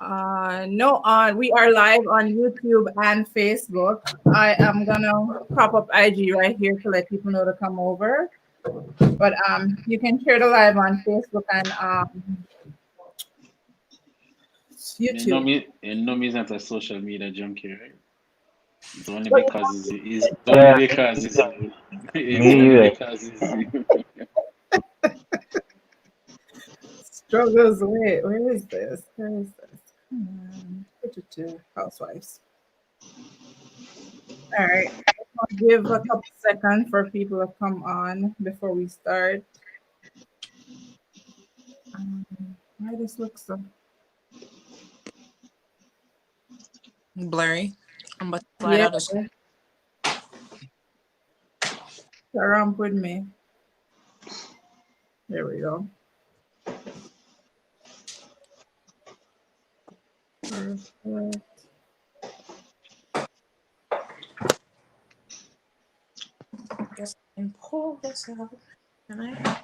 No, we are live on YouTube and Facebook. I am gonna prop up IG right here to let people know to come over. But you can share the live on Facebook and You know YouTube. me, you know me isn't a social media junkie, right? It's only But you because it's only Yeah, because it's you. It's me only either. because it's you. struggles. Wait, where is this? Where is this? Come on. Housewives. All right. I'll give a couple seconds for people to come on before we start. Um, why this looks so Blurry. I'm about to slide yeah, out of around with me. There we go. Perfect. guess I can pull this out. Can I?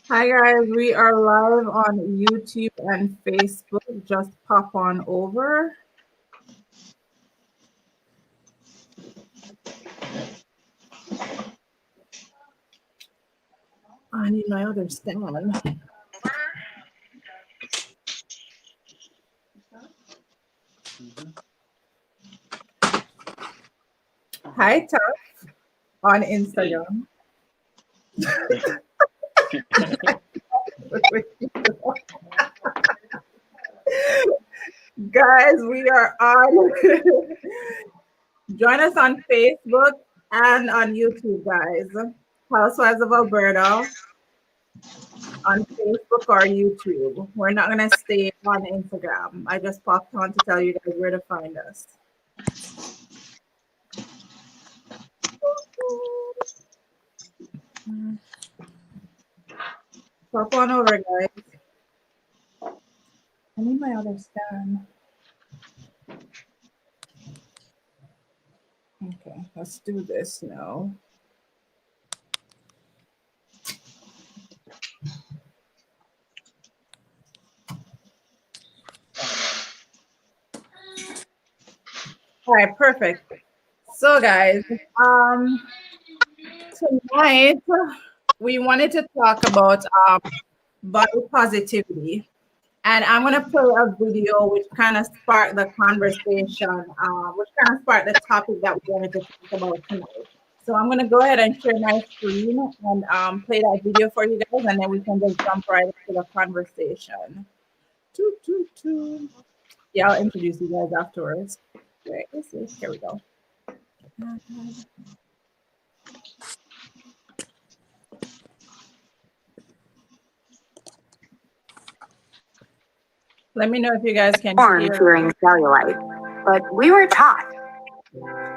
Hi guys, we are live on YouTube and Facebook. Just pop on over. I need my other stand. Hi Tuff on Hey. Instagram. Guys, we are on. Join us on Facebook and on YouTube, guys. Housewives of Alberta on Facebook or YouTube. We're not gonna stay on Instagram. I just popped on to tell you guys where to find us. Pop on over, guys. I need my other stand. Okay, let's do this now. All right, perfect. So, guys, tonight we wanted to talk about body positivity. And I'm going to play a video which kind of sparked the conversation, which kind of sparked the topic that we wanted to talk about tonight. So I'm going to go ahead and share my screen and play that video for you guys, and then we can just jump right into the conversation. Toot, toot, toot. Yeah, I'll introduce you guys afterwards. Where is this? Here we go. Let me know if you guys can Born hear. fearing cellulite, but we were taught.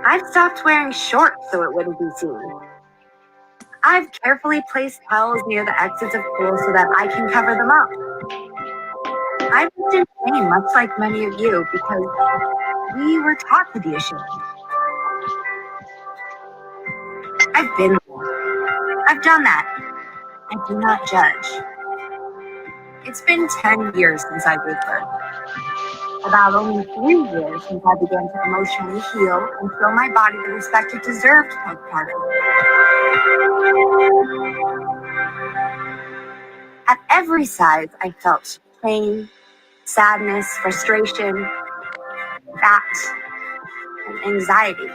I've stopped wearing shorts so it wouldn't be seen. I've carefully placed towels near the exits of pools so that I can cover them up. I've lived in pain, much like many of you, because we were taught to be ashamed. I've been there. I've done that. I do not judge. It's been 10 years since I gave birth. About only 3 years since I began to emotionally heal and show my body the respect it deserved postpartum. At every size, I felt pain, sadness, frustration, fat, and anxiety.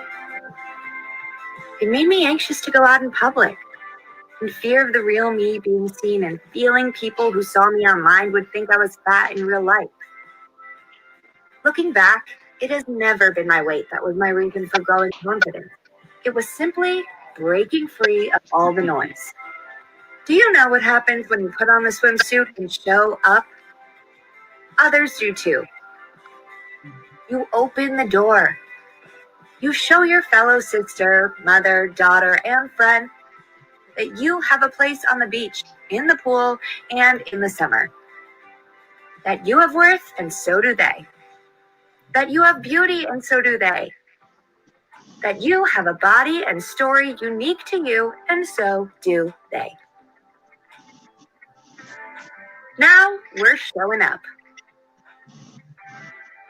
It made me anxious to go out in public, in fear of the real me being seen and feeling people who saw me online would think I was fat in real life. Looking back, it has never been my weight that was my reason for growing confidence. It was simply breaking free of all the noise. Do you know what happens when you put on the swimsuit and show up? Others do too. You open the door. You show your fellow sister, mother, daughter, and friend that you have a place on the beach, in the pool, and in the summer. That you have worth, and so do they. That you have beauty, and so do they. that you have a body and story unique to you, and so do they. Now we're showing up.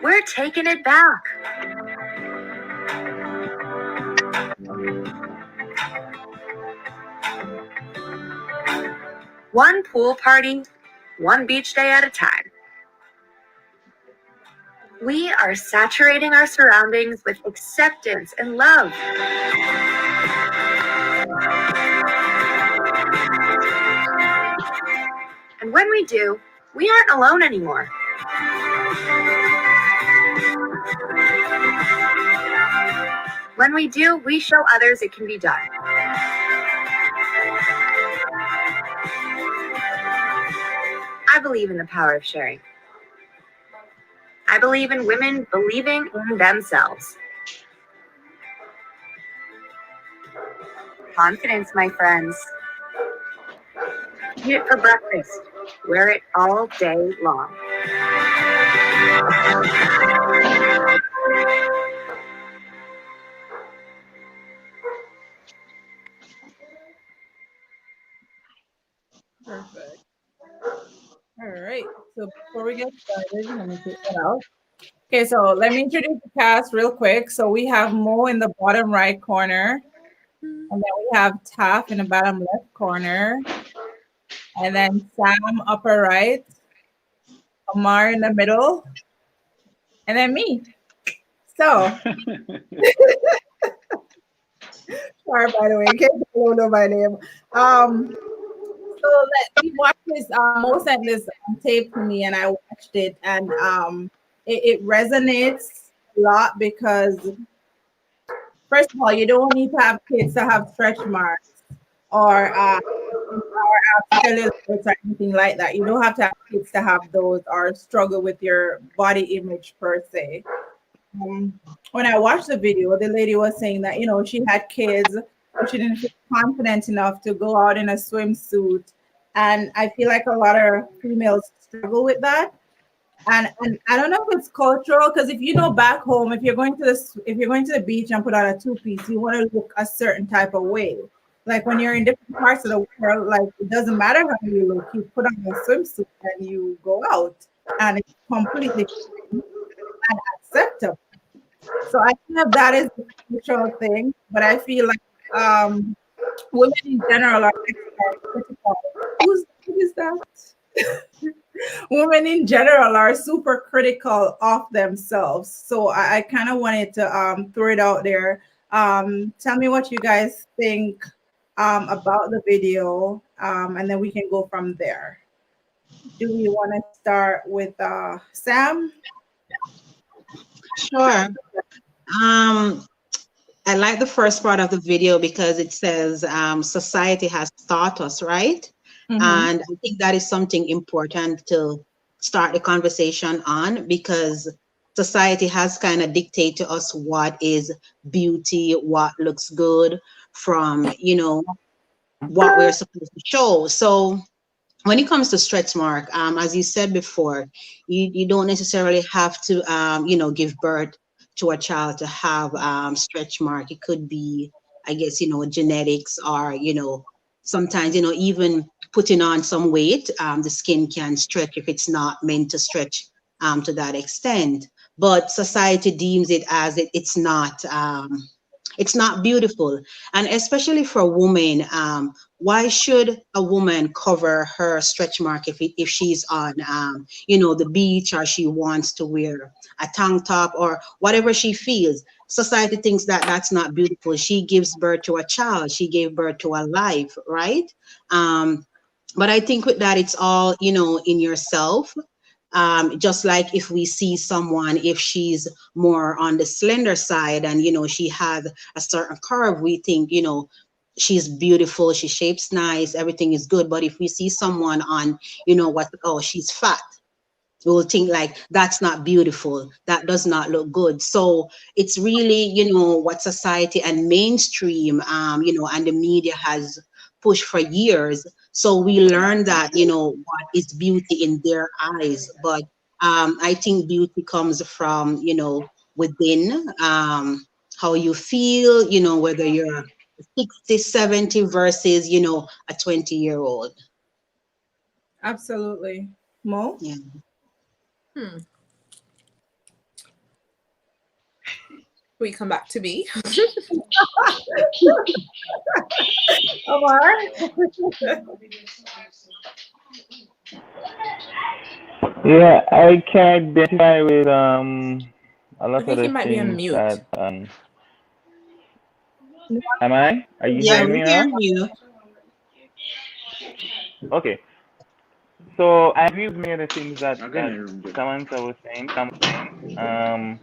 We're taking it back. One pool party, one beach day at a time. We are saturating our surroundings with acceptance and love. And when we do, we aren't alone anymore. When we do, we show others it can be done. I believe in the power of sharing. I believe in women believing in themselves. Confidence, my friends. Eat it for breakfast. Wear it all day long. Perfect. All right. So before we get started, let me take that out. Okay, so let me introduce the cast real quick. So we have Mo in the bottom right corner, and then we have Taff in the bottom left corner, and then Sam upper right, Amar in the middle, and then me. So, sorry by the way, in case you don't know my name. So we watched this. Mo sent this tape to me, and I watched it, and it resonates a lot because first of all, you don't need to have kids to have stretch marks or cellulite or anything like that. You don't have to have kids to have those or struggle with your body image per se. When I watched the video, the lady was saying that she had kids, but she didn't feel confident enough to go out in a swimsuit, and I feel like a lot of females struggle with that. And I don't know if it's cultural because if you know back home, if you're going to the beach and put on a two-piece, you want to look a certain type of way. Like when you're in different parts of the world, like it doesn't matter how you look, you put on a swimsuit and you go out, and it's completely fine and acceptable. So I feel that is a cultural thing, but I feel like women in general are critical. Who is that? Women in general are super critical of themselves. So I kind of wanted to throw it out there. Tell me what you guys think about the video, and then we can go from there. Do we want to start with Sam? Sure. I like the first part of the video because it says society has taught us, right? Mhm. And I think that is something important to start the conversation on because society has kind of dictated to us what is beauty, what looks good from, what we're supposed to show. So when it comes to stretch mark, as you said before, you don't necessarily have to, give birth to a child to have stretch mark. It could be, I guess, genetics or, sometimes, even putting on some weight, the skin can stretch if it's not meant to stretch to that extent. But society deems it as it's not beautiful, and especially for women. Why should a woman cover her stretch mark if she's on the beach, or she wants to wear a tank top or whatever she feels? Society thinks that that's not beautiful. She gives birth to a child. She gave birth to a life, right? But I think with that, it's all in yourself. Just like if we see someone, if she's more on the slender side and she has a certain curve, we think she's beautiful, she shapes nice, everything is good. But if we see someone on she's fat, we will think like that's not beautiful, that does not look good. So it's really what society and mainstream and the media has pushed for years. So we learn that what is beauty in their eyes. But I think beauty comes from within. how you feel, whether you're 60, 70 versus, a 20-year-old. Absolutely. Mo? Yeah. Hmm. We come back to me. Omar? Yeah, I can identify with a I lot of think he the might be on things mute. that am I? Are you Yeah, hearing we're me now? hearing you. Okay. So I agree with many of the things that I can hear him, but Samantha was saying. Um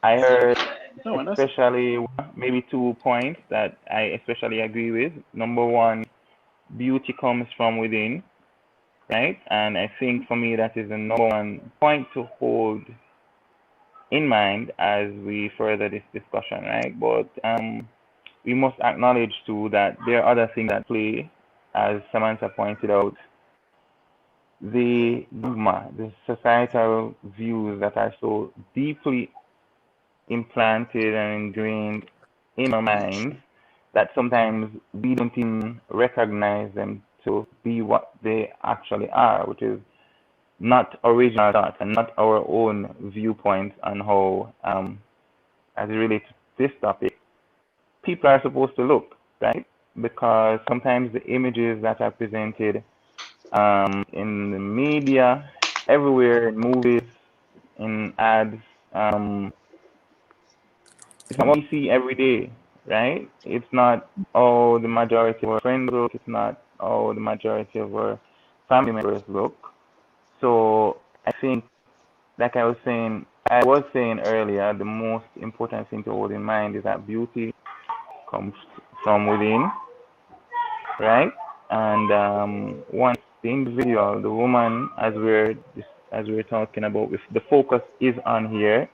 I heard no one. That's especially maybe 2 points that I especially agree with. Number one, beauty comes from within, right? And I think for me that is the number one point to hold in mind as we further this discussion, right? But we must acknowledge too that there are other things at play, as Samantha pointed out. The dogma, the societal views that are so deeply implanted and ingrained in our minds that sometimes we don't even recognize them to be what they actually are, which is not original thoughts and not our own viewpoints on how, as it relates to this topic, people are supposed to look, right? Because sometimes the images that are presented in the media, everywhere, in movies, in ads, it's not what we see every day, right? It's not all the majority of our friends look. It's not all the majority of our family members look. So I think, like I was saying earlier, the most important thing to hold in mind is that beauty comes from within, right? And once the individual, the woman, as we're talking about, if the focus is on here,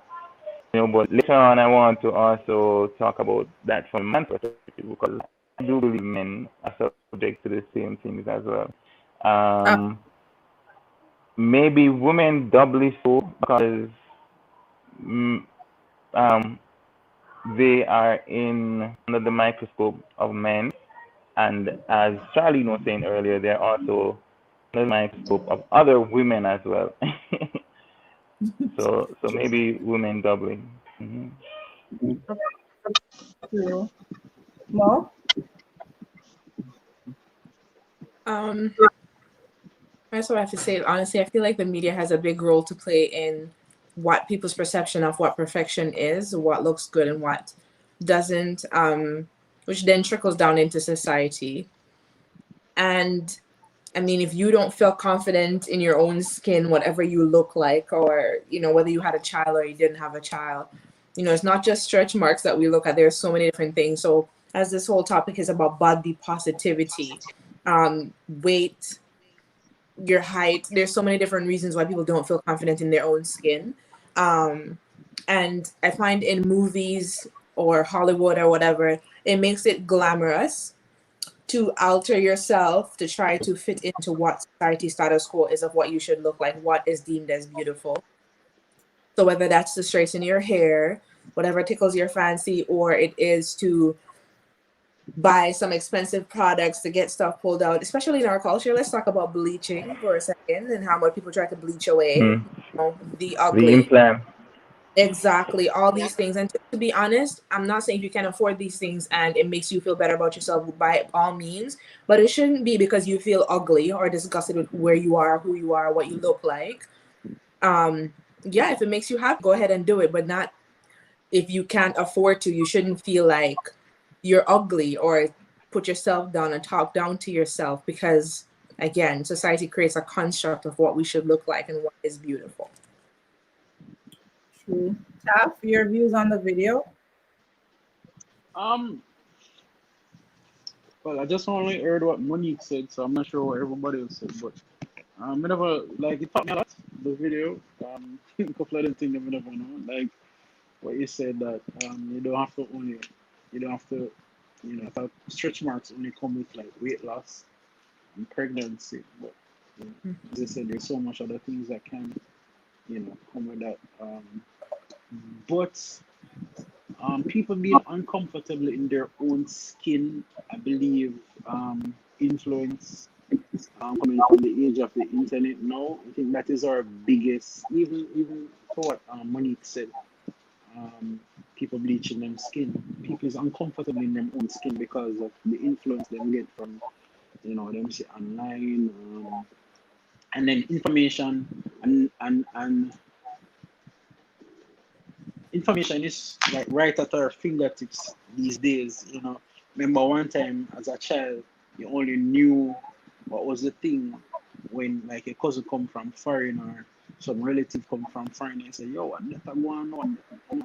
but later on, I want to also talk about that from a man's perspective because I do believe men are subject to the same things as well. Uh, Um, Maybe women doubly so because mm, um, they are in under the microscope of men, and as Charlie was saying earlier, they're also under the microscope of other women as well. So maybe women doubly. Hmm. true. Mo? Um, that's what I have to say. Honestly, I feel like the media has a big role to play in what people's perception of what perfection is, what looks good and what doesn't, which then trickles down into society. And I mean, if you don't feel confident in your own skin, whatever you look like, or, whether you had a child or you didn't have a child, it's not just stretch marks that we look at. There's so many different things. So, as this whole topic is about body positivity, weight, your height, there's so many different reasons why people don't feel confident in their own skin. Um, and I find in movies or Hollywood or whatever, it makes it glamorous to alter yourself to try to fit into what society status quo is of what you should look like, what is deemed as beautiful. So whether that's to straighten your hair, whatever tickles your fancy, or it is to buy some expensive products to get stuff pulled out, especially in our culture. Let's talk about bleaching for a second and how much people try to bleach away, Hmm. the The ugly. implant. Exactly, all these things. And to be honest, I'm not saying if you can afford these things and it makes you feel better about yourself by all means, but it shouldn't be because you feel ugly or disgusted with where you are, who you are, what you look like. Um, yeah, if it makes you happy, go ahead and do it, but not if you can't afford to. You shouldn't feel like you're ugly or put yourself down and talk down to yourself because, again, society creates a construct of what we should look like and what is beautiful. True. Taf, your views on the video? um. Well, I just only heard what Monique said, so I'm not sure what everybody else said. But I never like it taught me a lot. The video. A couple of the things I never know. Like what you said that you don't have to only you don't have to I thought stretch marks only come with like weight loss and pregnancy, but as I said, there's so much other things that can come with that. But People being uncomfortable in their own skin, I believe, influence coming from the age of the internet now. I think that is our biggest, even for what Monique said, um, people bleaching them skin. People is uncomfortable in their own skin because of the influence they get from, them see online, and then information and information is like right at our fingertips these days. Remember one time as a child, you only knew what was the thing when like a cousin come from foreign or some relative come from foreign and say, yo, what that going on?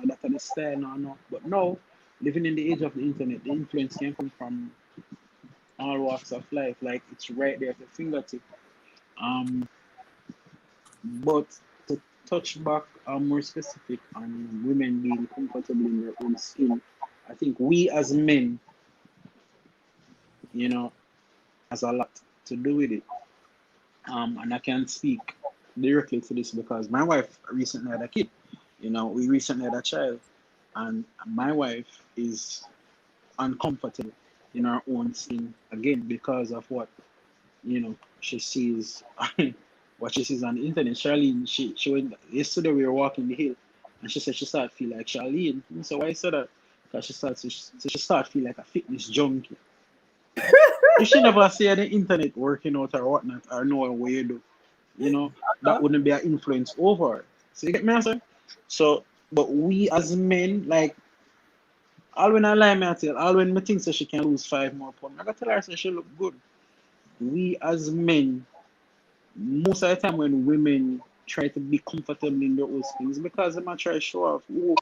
That the style no. But now, living in the age of the internet, the influence can come from all walks of life. Like it's right there at the fingertip. Um, but to touch back more specific on women being comfortable in their own skin, I think we as men, you know, has a lot to do with it. And I can speak directly to this because my wife recently had a kid. We recently had a child, and my wife is uncomfortable in her own skin again because of what she sees what she sees on the internet. Charlene, she went yesterday. We were walking the hill, and she said she started feel like Charlene. So why is that? Because she started feel like a fitness junkie. If she never see on the internet working out or whatnot or know what you do, that wouldn't be an influence over her. So you get me answer? So, but we as men, like, all when I lie me I tell, all when me think so she can lose 5 more pounds, I gotta tell her so she look good. We as men, most of the time when women try to be comfortable in their own skins because they might try to show off. Oh,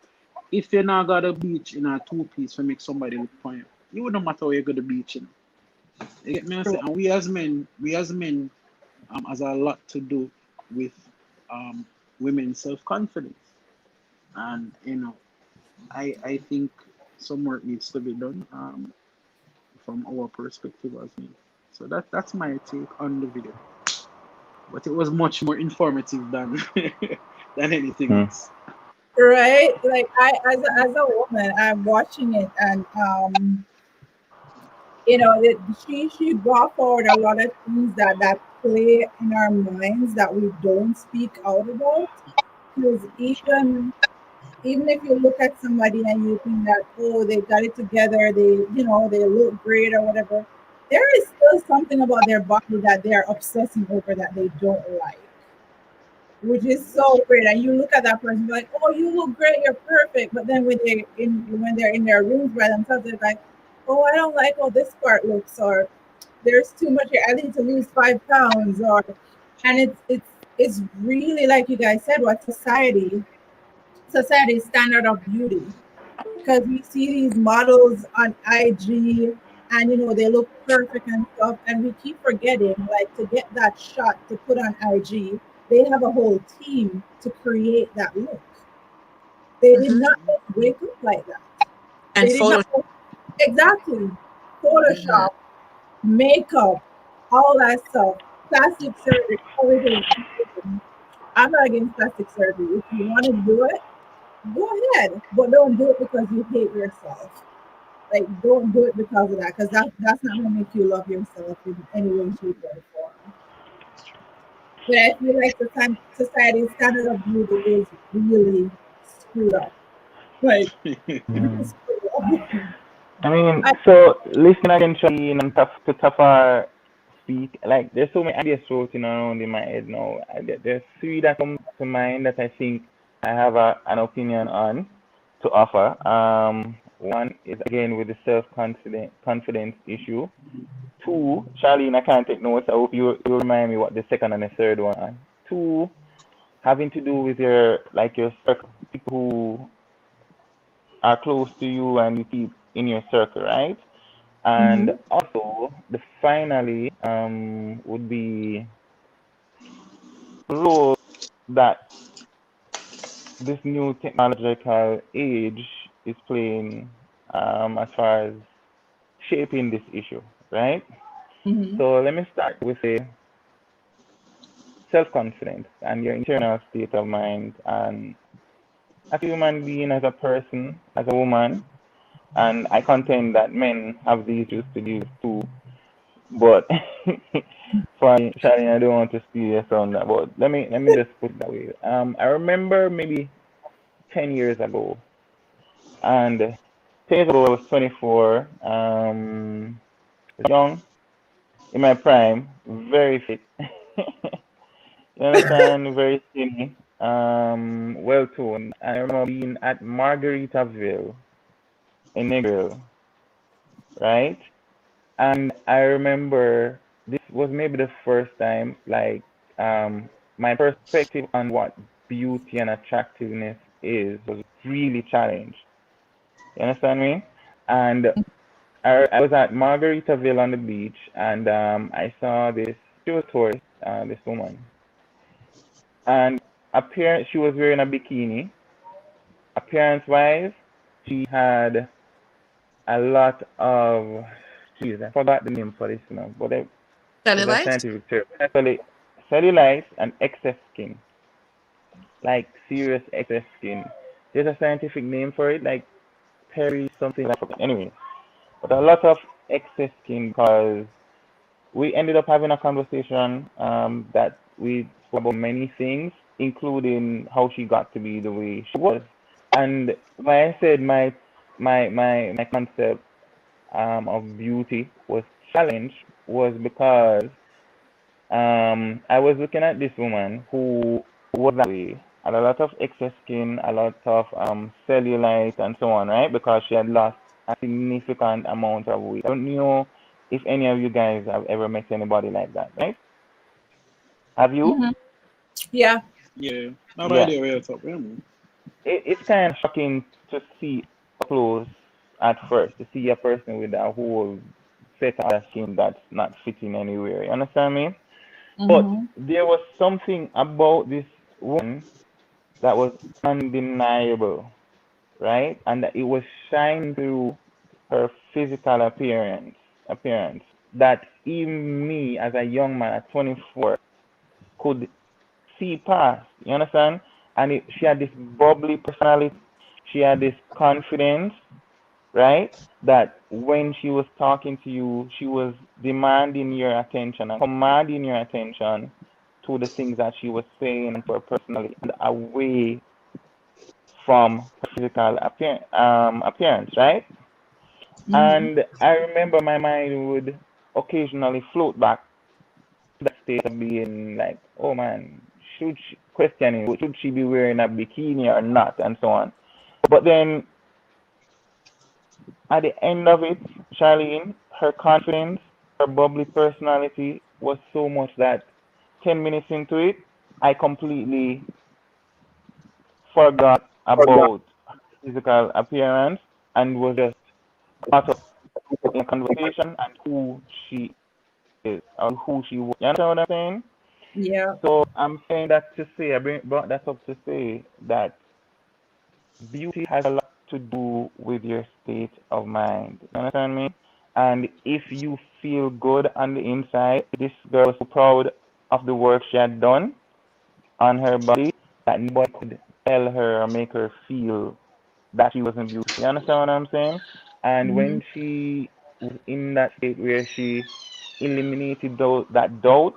if you're not got a beach in a two-piece to make somebody look for you, it wouldn't matter where you go to the beach. You get me? I say, and we as men, has a lot to do with um women's self-confidence, and I think some work needs to be done from our perspective as men. So that's my take on the video. But it was much more informative than than anything Hmm. else. Right? Like I, as a woman, I'm watching it, and she brought forward a lot of things that play in our minds that we don't speak out about. Because even if you look at somebody and you think that, oh, they got it together, they look great or whatever, there is still something about their body that they're obsessing over that they don't like, which is That's so true. great. And you look at that person, you're like, oh, you look great, you're perfect. But then when they're in their rooms by themselves, they're like, oh, I don't like how this part looks, or there's too much here. I need to lose 5 pounds, or and it's really like you guys said, what society's standard of beauty, because we see these models on IG, and they look perfect and stuff, and we keep forgetting, like, to get that shot to put on IG, they have a whole team to create that look. They did Hmm. not just wake up like that. And They did not photo. exactly Hmm. Photoshop, makeup, all that stuff, plastic surgery, everything, everything. I'm not against plastic surgery. If you want to do it, go ahead, but don't do it because you hate yourself. Like, don't do it because of that, because that's not gonna make you love yourself in any way, shape, or form. But I feel like society's standard of beauty is really screwed up. Like, really Mm. screwed up. I mean, I, so listening again, Charlene, and Tafa speak, like, there's so many ideas floating around in my head now. There's three that come to mind that I think I have an opinion on to offer. One is again with the confidence issue. Two, Charlene, I can't take notes. I hope you remind me what the second and the third one are. Two, having to do with your circle, people who are close to you and you keep in your circle, right? And mhm, also, the finally would be role that this new technological age is playing as far as shaping this issue, right? mhm, So let me start with a self-confidence and your internal state of mind and as a human being, as a person, as a woman, and I contend that men have these issues to deal with too. But for Charlie, I don't want to steal your from that. But let me just put it that way. I remember maybe 10 years ago, and 10 years ago I was 24. Young in my prime, very fit. You understand? Very skinny, well toned. I remember being at Margaritaville in Negril, right? And I remember this was maybe the first time, like, my perspective on what beauty and attractiveness is was really challenged. You understand me? And I was at Margaritaville on the beach, and I saw this. She was a tourist, this woman, and appearance. She was wearing a bikini. Appearance-wise, she had a lot of. Jeez, I forgot the name for this, but there's a Cellulite? scientific term. Actually, cellulite and excess skin, like serious excess skin. There's a scientific name for it, like peri something like that. Anyway, but a lot of excess skin because we ended up having a conversation that we spoke about many things, including how she got to be the way she was. And when I said my concept of beauty was challenged was because I was looking at this woman who was that way, had a lot of excess skin, a lot of cellulite, and so on, right? Because she had lost a significant amount of weight. I don't know if any of you guys have ever met anybody like that, right? Have you? Mm-hmm. Yeah. Yeah, not Yeah. idea where it's up, yeah, man. It's kind of shocking to see up close at first, to see a person with a whole set of skin that's not fitting anywhere. You understand me? But Mm-hmm. there was something about this woman that was undeniable, right? And that it was shining through her physical appearance that even me as a young man at 24 could see past. You understand? And she had this bubbly personality. She had this confidence, right? That when she was talking to you, she was demanding your attention and commanding your attention to the things that she was saying and to her personality and away from her physical appearance, right? Mm-hmm. And I remember my mind would occasionally float back to that state of being like, oh man, should she questioning, should she be wearing a bikini or not, and so on. But then at the end of it, Charlene, her confidence, her bubbly personality was so much that 10 minutes into it, I completely forgot about her physical appearance and was just caught up in conversation and who she is or who she was. You understand what I'm saying? Yeah. So I'm saying that to say, brought that up to say that beauty has a lot to do with your state of mind. You understand me? And if you feel good on the inside, this girl was so proud of the work she had done on her body that nobody could tell her or make her feel that she wasn't beautiful. You understand what I'm saying? And Mm-hmm. when she was in that state where she eliminated that doubt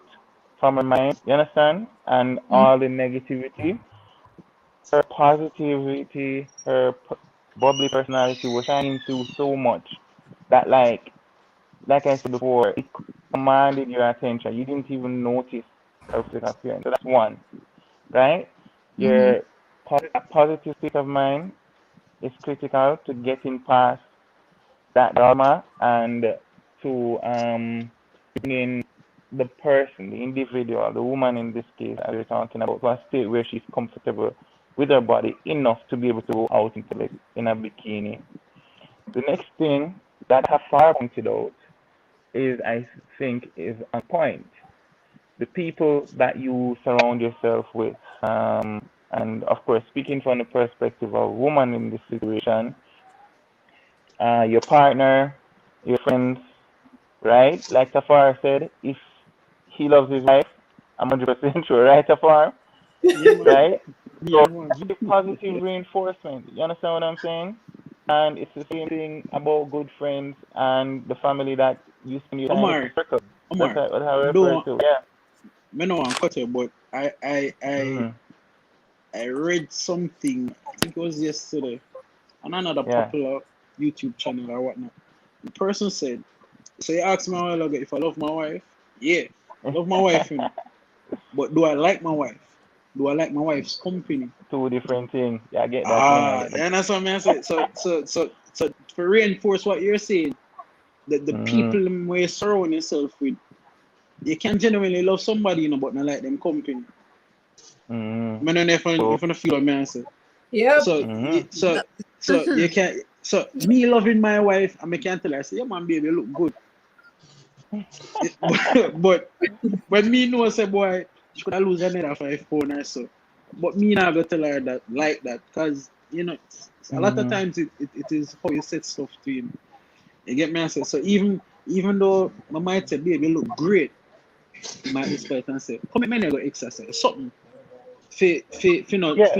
from her mind, you understand? And all the negativity, her positivity, her bubbly personality was shining through so much that, like I said before, it commanded your attention. You didn't even notice her physical appearance. So that's one, right? Mm-hmm. Your positive state of mind is critical to getting past that drama and to bring in the person, the individual, the woman in this case, as we're talking about, to a state where she's comfortable with her body enough to be able to go out into it in a bikini. The next thing that Hafar pointed out is, I think, is on point. The people that you surround yourself with, and of course, speaking from the perspective of a woman in this situation, your partner, your friends, right? Like Tafar said, if he loves his wife, I'm 100% sure, right, Tafar? Yeah, man. Right? Me So and one. give positive reinforcement. You understand what I'm saying? And it's the same thing about good friends and the family that you spend your time with Omar, circle. That's Omar, what I refer don't to. Yeah. me no one cut you, but Mm-hmm. I read something, I think it was yesterday, on another Yeah. popular YouTube channel or whatnot. The person said, so you asked me a while ago if I love my wife. Yeah, love my wife, you know. But do I like my wife? Do I like my wife's company? Two different things. Yeah, I get that thing. I get that. And that's what I say. So to reinforce what you're saying, the Mm-hmm. people where you surround yourself with, you can genuinely love somebody, you know, but not like them company. Mm-hmm. I don't know So, if you feel what I say. Yep. So mm-hmm. so you can so me loving my wife, I can't tell her, I say, yeah man, baby, look good. But when me know say boy, she could have lose another 5 pounds or so. But me not gonna tell her that like that, cause you know a lot of Mm-hmm. times it is how you set stuff to him. You get me? I say so even though I might say baby look great, you might despite and say, come here, man, go exercise something. Yeah.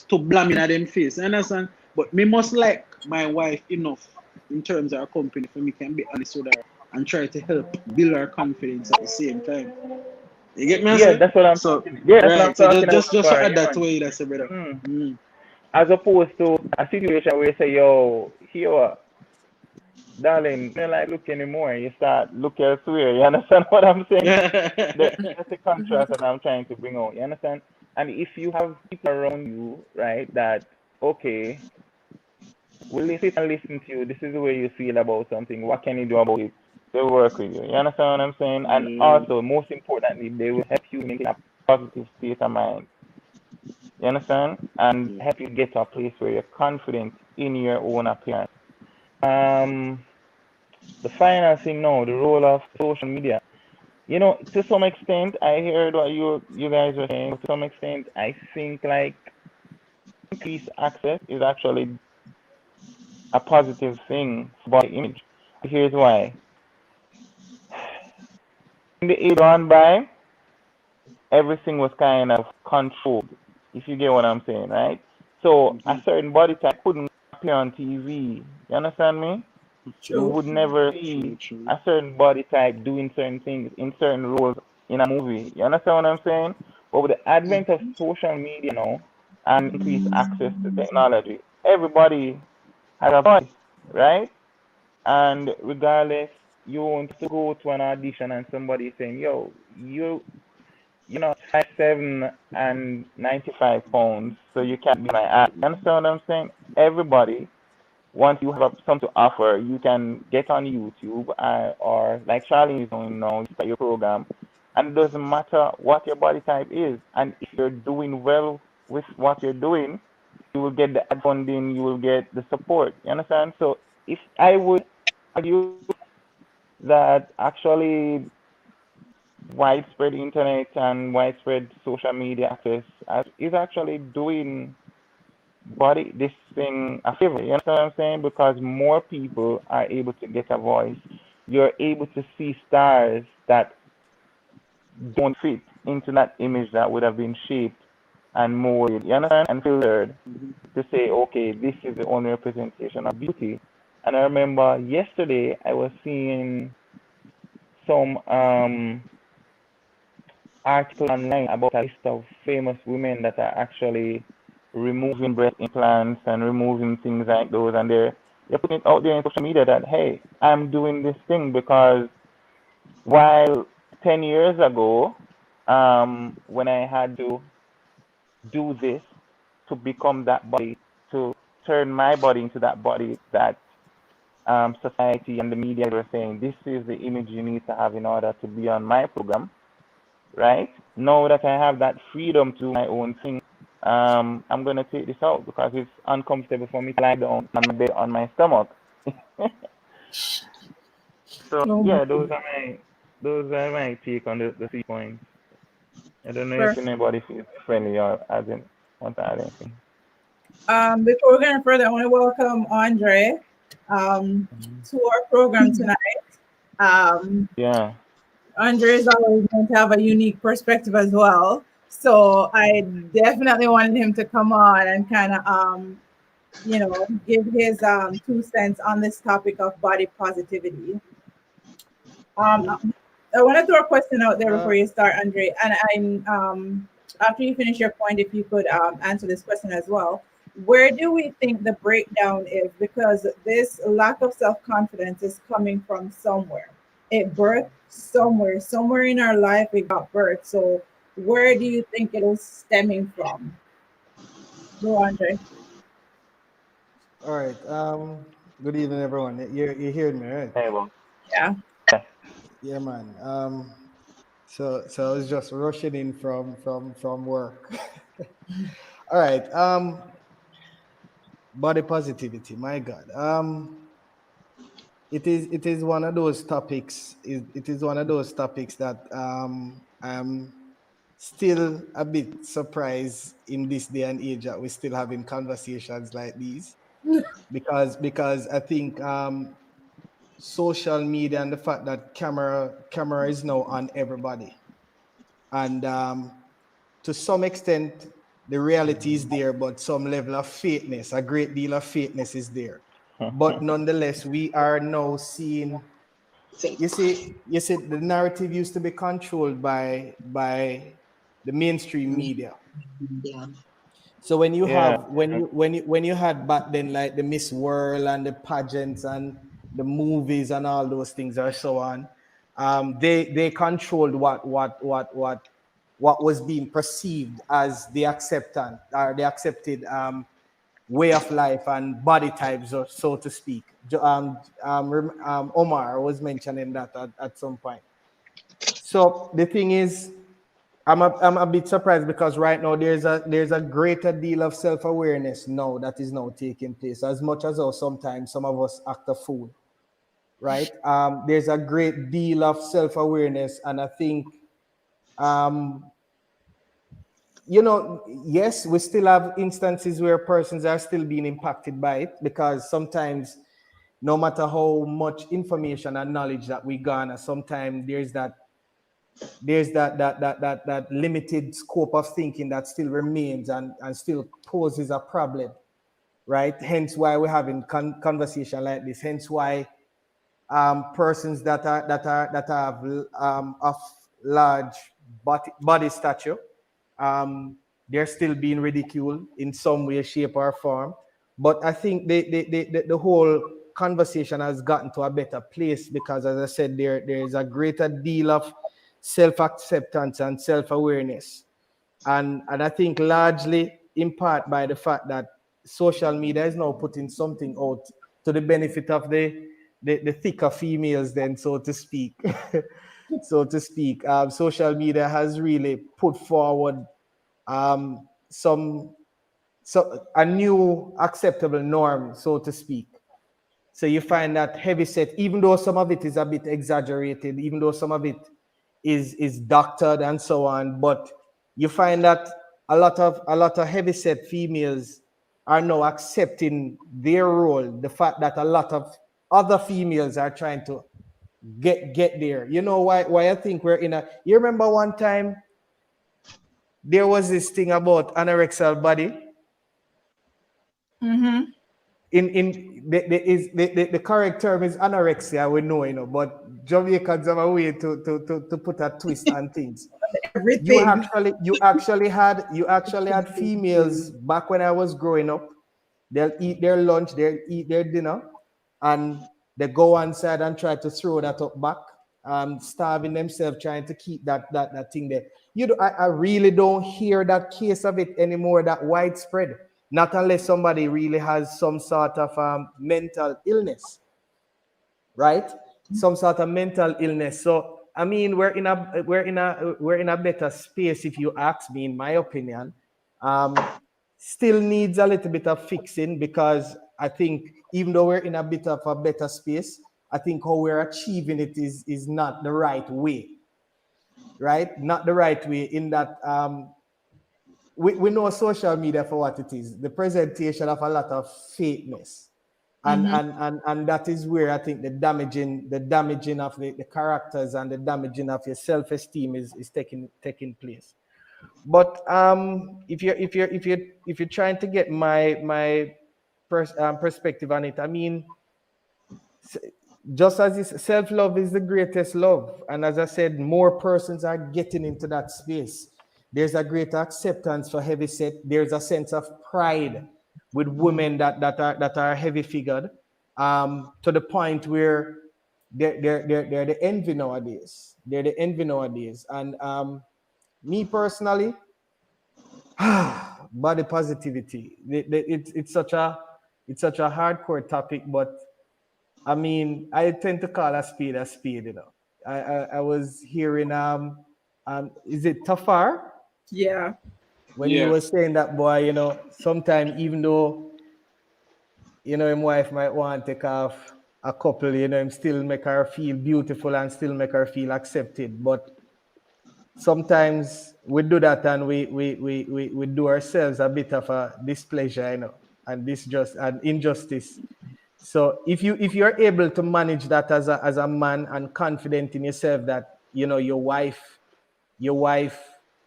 To blame in at them face. You understand? But me must like my wife enough in terms of her company for me can be honest with her and try to help build her confidence at the same time. You get me? I Yeah, say? that's what I'm So talking. Yeah, that's what I'm right. So talking about. just to Bar, add yeah, that to man. what you say, brother. Mm. Mm. As opposed to a situation where you say, "Yo, here, what, darling, I don't like look anymore." You start look elsewhere. You understand what I'm saying? That's the contrast that I'm trying to bring out. You understand? And if you have people around you, right, that okay, will sit and listen to you. This is the way you feel about something. What can you do about it? They will work with you. You understand what I'm saying? And Yeah. also, most importantly, they will help you maintain a positive state of mind. You understand? And Yeah. help you get to a place where you're confident in your own appearance. Um, the final thing now, the role of social media. You know, to some extent, I heard what you guys were saying. To some extent, I think like increased access is actually a positive thing for body image. Here's why. In the age gone by, everything was kind of controlled, if you get what I'm saying, right? So a Mm-hmm. certain body type couldn't appear on TV. You understand me? You True. would never True, see true. a certain body type doing certain things in certain roles in a movie. You understand what I'm saying? But with the advent of social media now and increased access to technology, everybody has a voice, right? And regardless, you want to go to an audition and somebody is saying, "Yo, you're not 5'7" and 95 pounds, so you can't be my act." You understand what I'm saying? Everybody, once you have something to offer, you can get on YouTube or like Charlie is doing now, you start your program, and it doesn't matter what your body type is. And if you're doing well with what you're doing, you will get the ad funding, you will get the support. You understand? So if I would argue that actually widespread internet and widespread social media access is actually doing body this thing a favor. You understand what I'm saying? Because more people are able to get a voice. You're able to see stars that don't fit into that image that would have been shaped and molded. You understand? And filtered Mm-hmm. to say, okay, this is the only representation of beauty. And I remember yesterday I was seeing some article online about a list of famous women that are actually removing breast implants and removing things like those, and they're putting it out there in social media that hey, I'm doing this thing because while 10 years ago, when I had to do this to become that body, to turn my body into that body that society and the media were saying this is the image you need to have in order to be on my program, right? Now that I have that freedom to do my own thing, I'm gonna take this out because it's uncomfortable for me to lie down on my bed on my stomach. So Oh my yeah, those are my take on the 3 points. I don't know if God. anybody feels differently or hasn't want to add anything. Before we go further, I want to welcome Andre Mhm. to our program tonight. Um, Yeah. Andre is always going to have a unique perspective as well. So I definitely wanted him to come on and kind of give his 2 cents on this topic of body positivity. Um, I want to throw a question out there before Uh, you start, Andre. And after you finish your point, if you could answer this question as well. Where do we think the breakdown is? Because this lack of self confidence is coming from somewhere. It birthed somewhere, somewhere in our life it got birthed. So where do you think it is stemming from? Go, Andre. all right. Good evening, everyone. You hearing me, right? Hey, well, Yeah. yeah. Yeah, man. So I was just rushing in from work. All right. Body positivity. My God. It is one of those topics. It is one of those topics that I'm still a bit surprised in this day and age that we're still having conversations like these, because I think social media and the fact that camera is now on everybody, and to some extent the reality is there, but some level of fakeness, a great deal of fakeness is there. But nonetheless, we are now seeing, Fake. you see the narrative used to be controlled by the mainstream media. Yeah. So when you Yeah. have when you had back then, like the Miss World and the pageants and the movies and all those things or so on, they controlled what was being perceived as the acceptant or the accepted way of life and body types, or so to speak. Omar was mentioning that at some point. So the thing is, I'm a bit surprised because right now there's a greater deal of self-awareness now that is now taking place. As much as how sometimes some of us act a fool, right? There's a great deal of self-awareness, and I think, um, yes, we still have instances where persons are still being impacted by it, because sometimes, no matter how much information and knowledge that we garner, sometimes there's that limited scope of thinking that still remains and still poses a problem, right? Hence why we're having conversation like this. Hence why persons that have of large body stature, um, they're still being ridiculed in some way, shape, or form. But I think the whole conversation has gotten to a better place because, as I said, there is a greater deal of self-acceptance and self-awareness, and I think largely in part by the fact that social media is now putting something out to the benefit of the thicker females, then, so to speak. So to speak, social media has really put forward some so a new acceptable norm, so to speak. So you find that heavy set, even though some of it is a bit exaggerated, even though some of it is doctored and so on, but you find that a lot of heavy set females are now accepting their role. The fact that a lot of other females are trying to get there. You know why I think we're in a. You remember one time there was this thing about anorexia body. Mm-hmm. The correct term is anorexia, we know, but Jamaicans have a way to put a twist on things. you Everything. actually you actually had you actually had females back when I was growing up. They'll eat their lunch, they'll eat their dinner, and they go inside and try to throw that up back, starving themselves, trying to keep that thing there. I really don't hear that case of it anymore, that widespread. Not unless somebody really has some sort of mental illness, right? Some sort of mental illness. So I mean, we're in a better space, if you ask me, in my opinion. Still needs a little bit of fixing, because I think even though we're in a bit of a better space, I think how we're achieving it is not the right way, right? Not the right way, in that we know social media for what it is, the presentation of a lot of fakeness, and Mm-hmm. and that is where I think the damaging of the characters and the damaging of your self-esteem is taking place. But if you're trying to get my perspective on it, I mean, just as self-love is the greatest love, and as I said, more persons are getting into that space. There's a greater acceptance for heavy set. There's a sense of pride with women that are heavy figured, to the point where they're the envy nowadays. They're the envy nowadays. And me personally, body positivity. It's such a hardcore topic, but I mean, I tend to call a speed a speed. I was hearing is it Tafar Yeah. when he Yeah. was saying that, boy, sometimes even though his wife might want to take off a couple, him still make her feel beautiful and still make her feel accepted. But sometimes we do that and we do ourselves a bit of a displeasure, and this just an injustice. So if you're able to manage that as a man and confident in yourself that your wife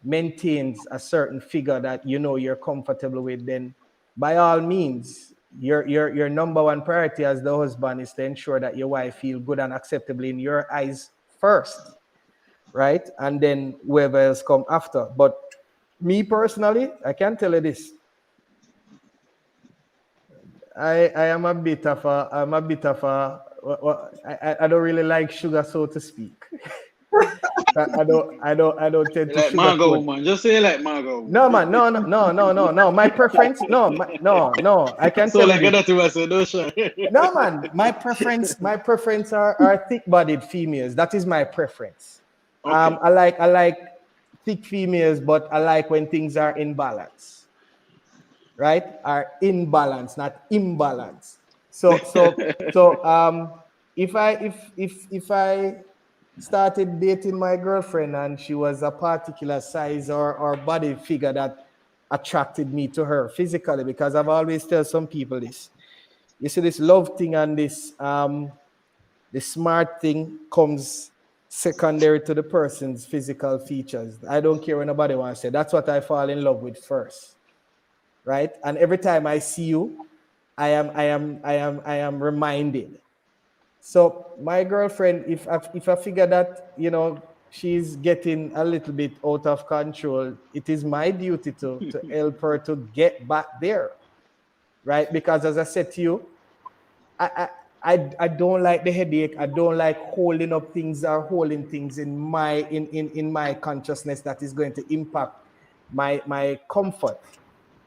maintains a certain figure that you're comfortable with, then by all means, your number one priority as the husband is to ensure that your wife feel good and acceptable in your eyes first, right? And then whoever else come after. But me personally, I can tell you this. I am a bit of a I don't really like sugar, so to speak. I don't tend You to like Margot sugarcoat. woman. Just say you like Margot No, woman. man, no, no, no, no, no, no. My preference, no, no. I can So tell you like this. that was a no sure. No, man, my preference are thick-bodied females. That is my preference. Okay. I like thick females, but I like when things are in balance, right? Are in balance, not imbalance. So if I started dating my girlfriend and she was a particular size or body figure that attracted me to her physically, because I've always tell some people this. You see, this love thing and the smart thing comes secondary to the person's physical features. I don't care what nobody wants to say. That's what I fall in love with first, right? And every time I see you, I am reminded. So my girlfriend, if I figure that she's getting a little bit out of control, it is my duty to help her to get back there, right? Because as I said to you, I I don't like the headache. I don't like holding up things or holding things in my consciousness that is going to impact my comfort.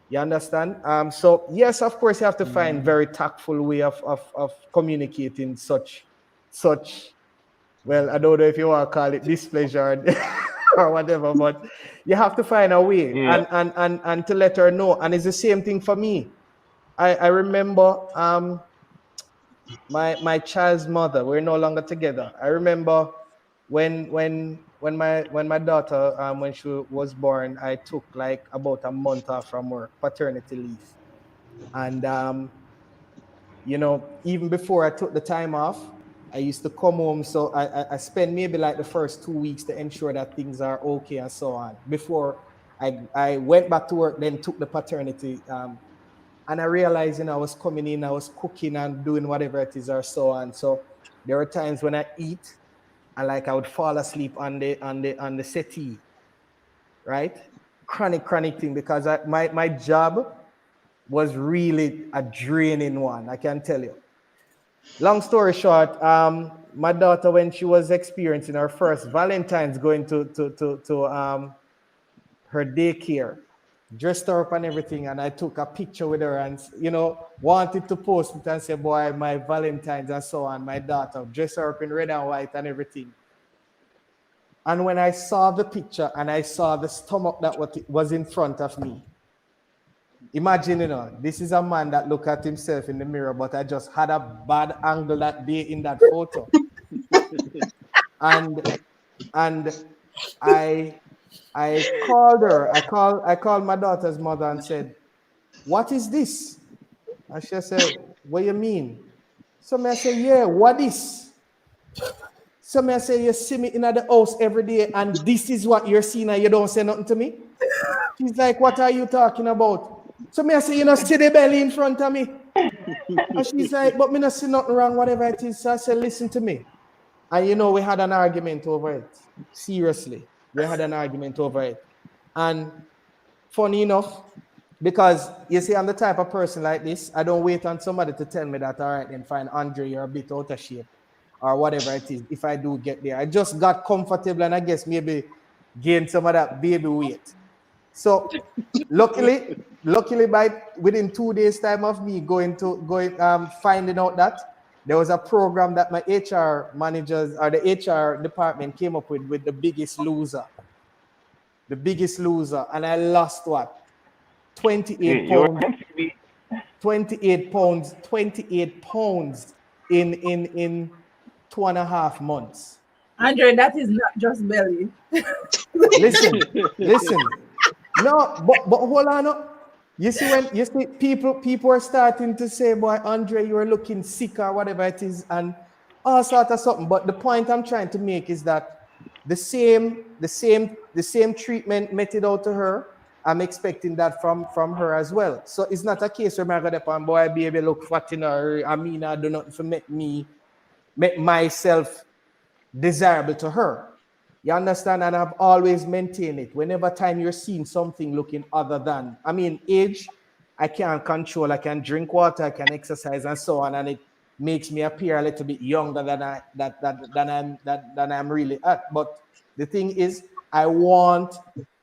You understand? So yes, of course, you have to find very tactful way of communicating such. Well, I don't know if you want to call it displeasure or whatever, but you have to find a way Yeah. and to let her know. And it's the same thing for me. I remember my child's mother. We're no longer together. I remember when my daughter when she was born, I took like about a month off from work, paternity leave. And even before I took the time off, I used to come home. So I spent maybe like the first 2 weeks to ensure that things are okay and so on. Before I went back to work, then took the paternity. And I realized, I was coming in, I was cooking and doing whatever it is or so on. So there were times when I eat and like I would fall asleep on the settee, right? Chronic thing, because my job was really a draining one, I can tell you. Long story short, my daughter, when she was experiencing her first Valentine's, going to her daycare, dressed her up and everything, and I took a picture with her and wanted to post it and say, boy, my Valentine's and so on, my daughter, dressed her up in red and white and everything. And when I saw the picture and I saw the stomach that was in front of me, imagine, this is a man that looked at himself in the mirror, but I just had a bad angle that day in that photo. and and I called her. I called my daughter's mother and said, what is this? And she said, what you mean? So I say, yeah, what is? So I say, you see me in the house every day and this is what you're seeing and you don't say nothing to me? She's like, what are you talking about? So me I say, you know, see the belly in front of me. And she's like, but me not see nothing wrong, whatever it is. So I said, listen to me. And you know, we had an argument over it. Seriously. We had an argument over it. And funny enough, because you see, I'm the type of person like this. I don't wait on somebody to tell me that, all right, then fine, Andre, you're a bit out of shape or whatever it is. If I do get there, I just got comfortable and I guess maybe gained some of that baby weight. So luckily by within 2 days time of me going finding out that there was a program that my HR managers or the HR department came up with the biggest loser. The biggest loser. And I lost what? 28 You were pounds, meant to be. 28 pounds in 2.5 months. Andre, that is not just belly. Listen. No, but hold on. No. You see when you see people are starting to say, boy, Andre, you're looking sick or whatever it is, and all sort of something. But the point I'm trying to make is that the same treatment meted out to her, I'm expecting that from her as well. So it's not a case where I go up and boy, baby, look fat in her. I mean, I do nothing for make myself desirable to her. You understand? And I've always maintained it. Whenever time you're seeing something looking other than, I mean, age, I can't control. I can drink water, I can exercise, and so on, and it makes me appear a little bit younger than I'm really at. But the thing is, I want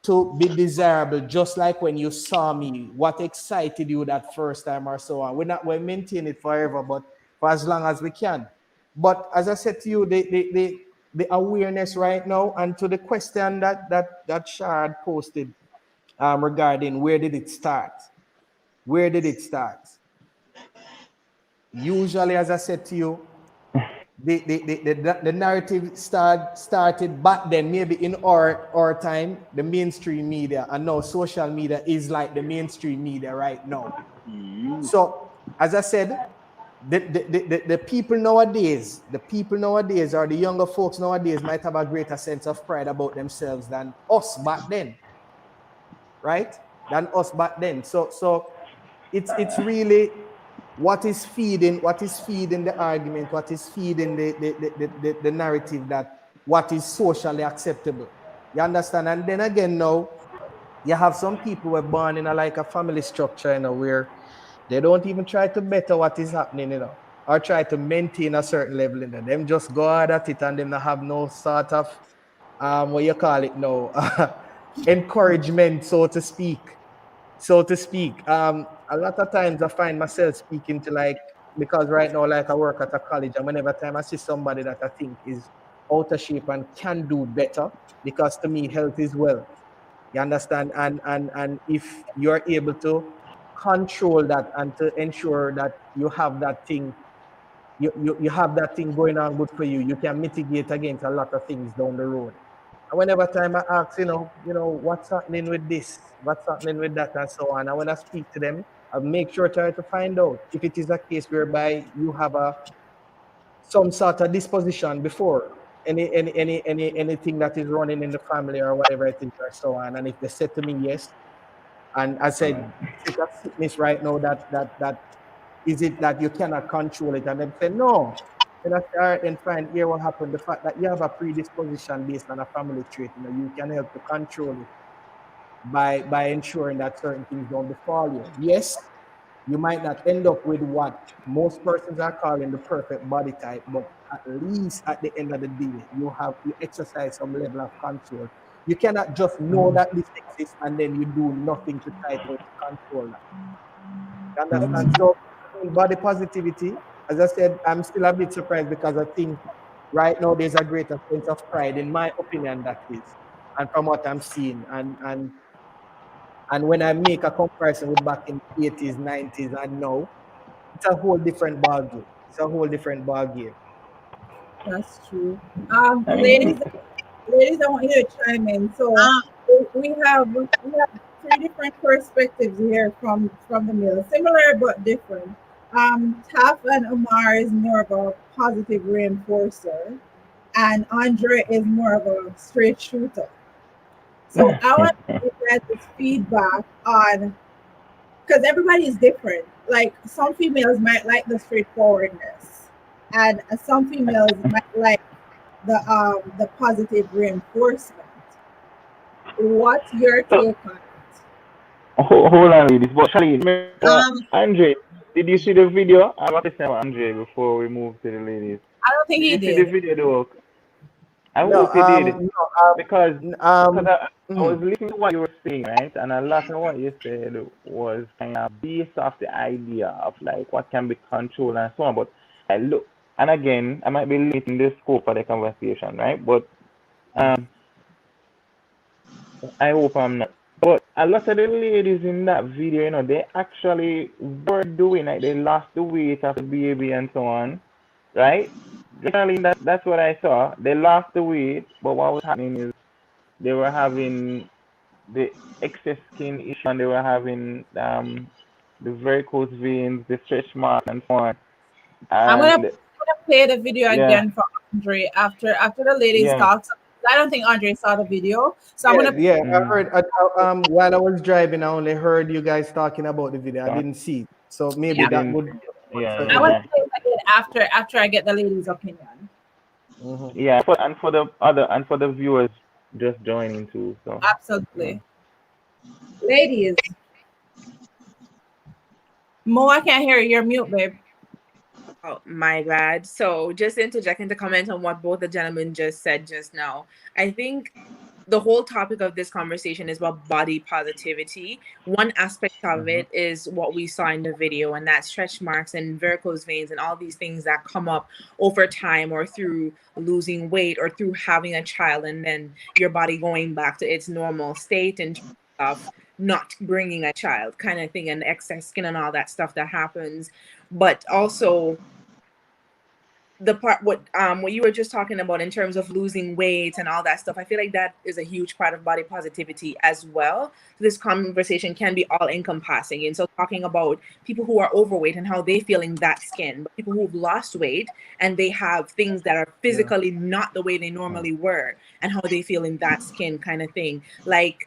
to be desirable, just like when you saw me. What excited you that first time, or so on. We're maintain it forever, but for as long as we can. But as I said to you, the awareness right now, and to the question that Shard posted regarding where did it start? Where did it start? Usually, as I said to you, the narrative started back then, maybe in our time, the mainstream media, and now social media is like the mainstream media right now. So, as I said, the people nowadays, or the younger folks nowadays might have a greater sense of pride about themselves than us back then, right? Than us back then. So it's really what is feeding the argument, what is feeding the narrative that what is socially acceptable. You understand? And then again, now you have some people who are born in a family structure, where they don't even try to better what is happening, or try to maintain a certain level in them. Just go hard at it, and them not have no sort of what you call it now, encouragement, so to speak. A lot of times I find myself speaking to, because right now, I work at a college, and whenever time I see somebody that I think is out of shape and can do better, because to me health is wealth. You understand? And if you're able to control that and to ensure that you have that thing, you have that thing going on good for you, you can mitigate against a lot of things down the road. And whenever time I ask, what's happening with this, what's happening with that, and so on. And when I speak to them, I make sure to try to find out if it is a case whereby you have some sort of disposition before anything that is running in the family or whatever it is, or so on. And if they said to me yes, and I said, is it a sickness right now that is it that you cannot control it? And they say no. Then I say, all right, then fine. Here what happened? The fact that you have a predisposition based on a family trait, you can help to control it by ensuring that certain things don't befall you. Yes, you might not end up with what most persons are calling the perfect body type, but at least at the end of the day, you exercise some level of control. You cannot just know that this exists and then you do nothing to try to control that. You understand? So body positivity, as I said, I'm still a bit surprised, because I think right now there's a greater sense of pride, in my opinion, that is, and from what I'm seeing, and when I make a comparison with back in the 80s, 90s, and now, it's a whole different ballgame. It's a whole different ballgame. That's true. I Ladies, mean, ladies, I want you to chime in. So we have three different perspectives here from the middle, similar but different. Taf and Omar is more of a positive reinforcer, and Andre is more of a straight shooter. So I want you guys' feedback on, because everybody is different. Like some females might like the straightforwardness, and some females might like the positive reinforcement. What's your So take on it? hold on, ladies. But Charlene, remember Um, Andre? Did you see the video? I want to say about Andre before we move to the ladies. I don't think Did he you see the did. video though? I No, hope you did no, because um, I was mm, listening to what you were saying, right? And a lot of what you said was kind of based off the idea of like what can be controlled and so on. But I look, and again, I might be limiting the scope of the conversation, right? But um, I hope I'm not. But a lot of the ladies in that video, they actually were doing like they lost the weight of the baby and so on, right? Generally, that's what I saw. They lost the weight, but what was happening is they were having the excess skin issue and they were having the varicose veins, the stretch marks, and so on. And I'm gonna play the video yeah, again for Andre after the ladies yeah, talk. I don't think Andre saw the video, so I'm yeah, gonna. yeah. I mm, heard. While I was driving, I only heard you guys talking about the video. I so didn't see it. So maybe you Yeah, that didn't, would be a good yeah, I further want yeah, to play it again after I get the ladies' opinion. Mhm. yeah. And for the other and for the viewers just joining too, so yeah. Absolutely, ladies. Mo, I can't hear you. You're mute, babe. Oh, my bad. So, just interjecting to comment on what both the gentlemen just said just now. I think the whole topic of this conversation is about body positivity. One aspect of Hmm. it is what we saw in the video, and that's stretch marks and varicose veins and all these things that come up over time or through losing weight or through having a child and then your body going back to its normal state in terms of not bringing a child kind of thing and excess skin and all that stuff that happens. But also the part what you were just talking about in terms of losing weight and all that stuff, I feel like that is a huge part of body positivity as well. This conversation can be all encompassing, and so talking about people who are overweight and how they feel in that skin, but people who've lost weight and they have things that are Yeah. physically not the way they normally were and how they feel in that skin kind of thing. Like,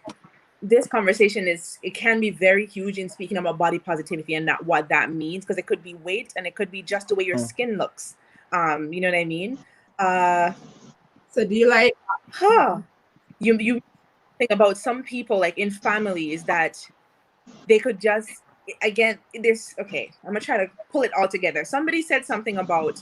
this conversation is, it can be very huge in speaking about body positivity and that what that means, because it could be weight and it could be just the way your Mm. skin looks. You know what I mean? uh So, do you like? huh you think about some people like in families that they could just, again, this, okay, I'm gonna try to pull it all together. Somebody said something about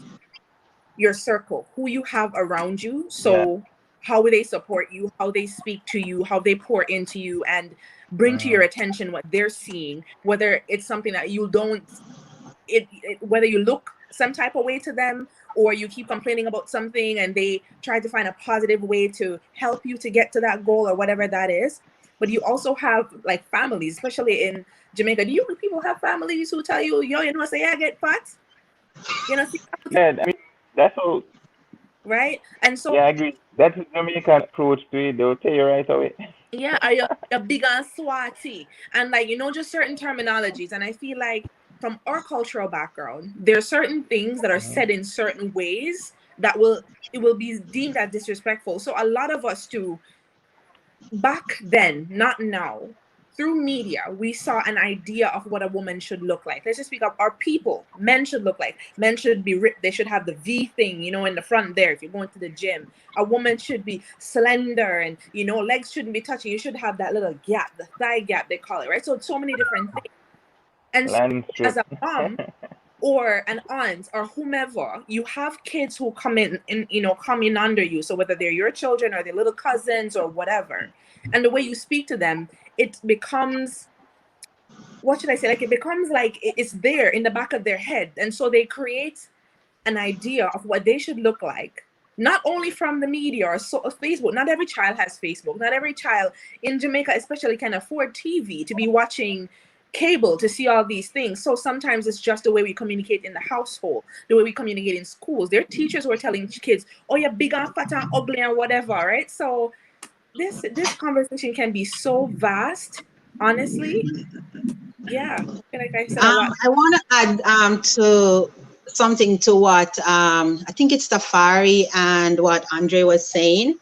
your circle, who you have around you. Yeah. So how they support you, how they speak to you, how they pour into you and bring to your Mm. attention what they're seeing, whether it's something that you don't, whether you look some type of way to them or you keep complaining about something and they try to find a positive way to help you to get to that goal or whatever that is. But you also have like families, especially in Jamaica. Do you people have families who tell you, yo, you know, say, yeah, I get fat, you know, see, Yeah, I mean that's all. right? And so Yeah, I agree. That's the Jamaican approach to it. They'll tell you right away. yeah, are you big and swati? And like, you know, just certain terminologies. And I feel like from our cultural background, there are certain things that are Mhm. said in certain ways that will, it will be deemed as disrespectful. So a lot of us too, back then, not now, through media, we saw an idea of what a woman should look like. Let's just speak of our people. Men should look like. Men should be ripped. They should have the V thing, you know, in the front there if you're going to the gym. A woman should be slender and, you know, legs shouldn't be touching. You should have that little gap, the thigh gap, they call it, right? So, so many different things. And so, Landing as strip. a mom, or an aunt or whomever, you have kids who come in, you know, come in under you, so whether they're your children or their little cousins or whatever, and the way you speak to them, it becomes, what should I say, like it becomes like it's there in the back of their head, and so they create an idea of what they should look like, not only from the media or so Facebook. Not every child has Facebook. Not every child in Jamaica especially can afford TV to be watching cable to see all these things. So sometimes it's just the way we communicate in the household, the way we communicate in schools. There are teachers who are telling kids, oh, you're big and fat and ugly and whatever, right? So this conversation can be so vast, honestly. Yeah, I feel like I said a lot. I want to add to something to what I think it's Tafari and what Andre was saying.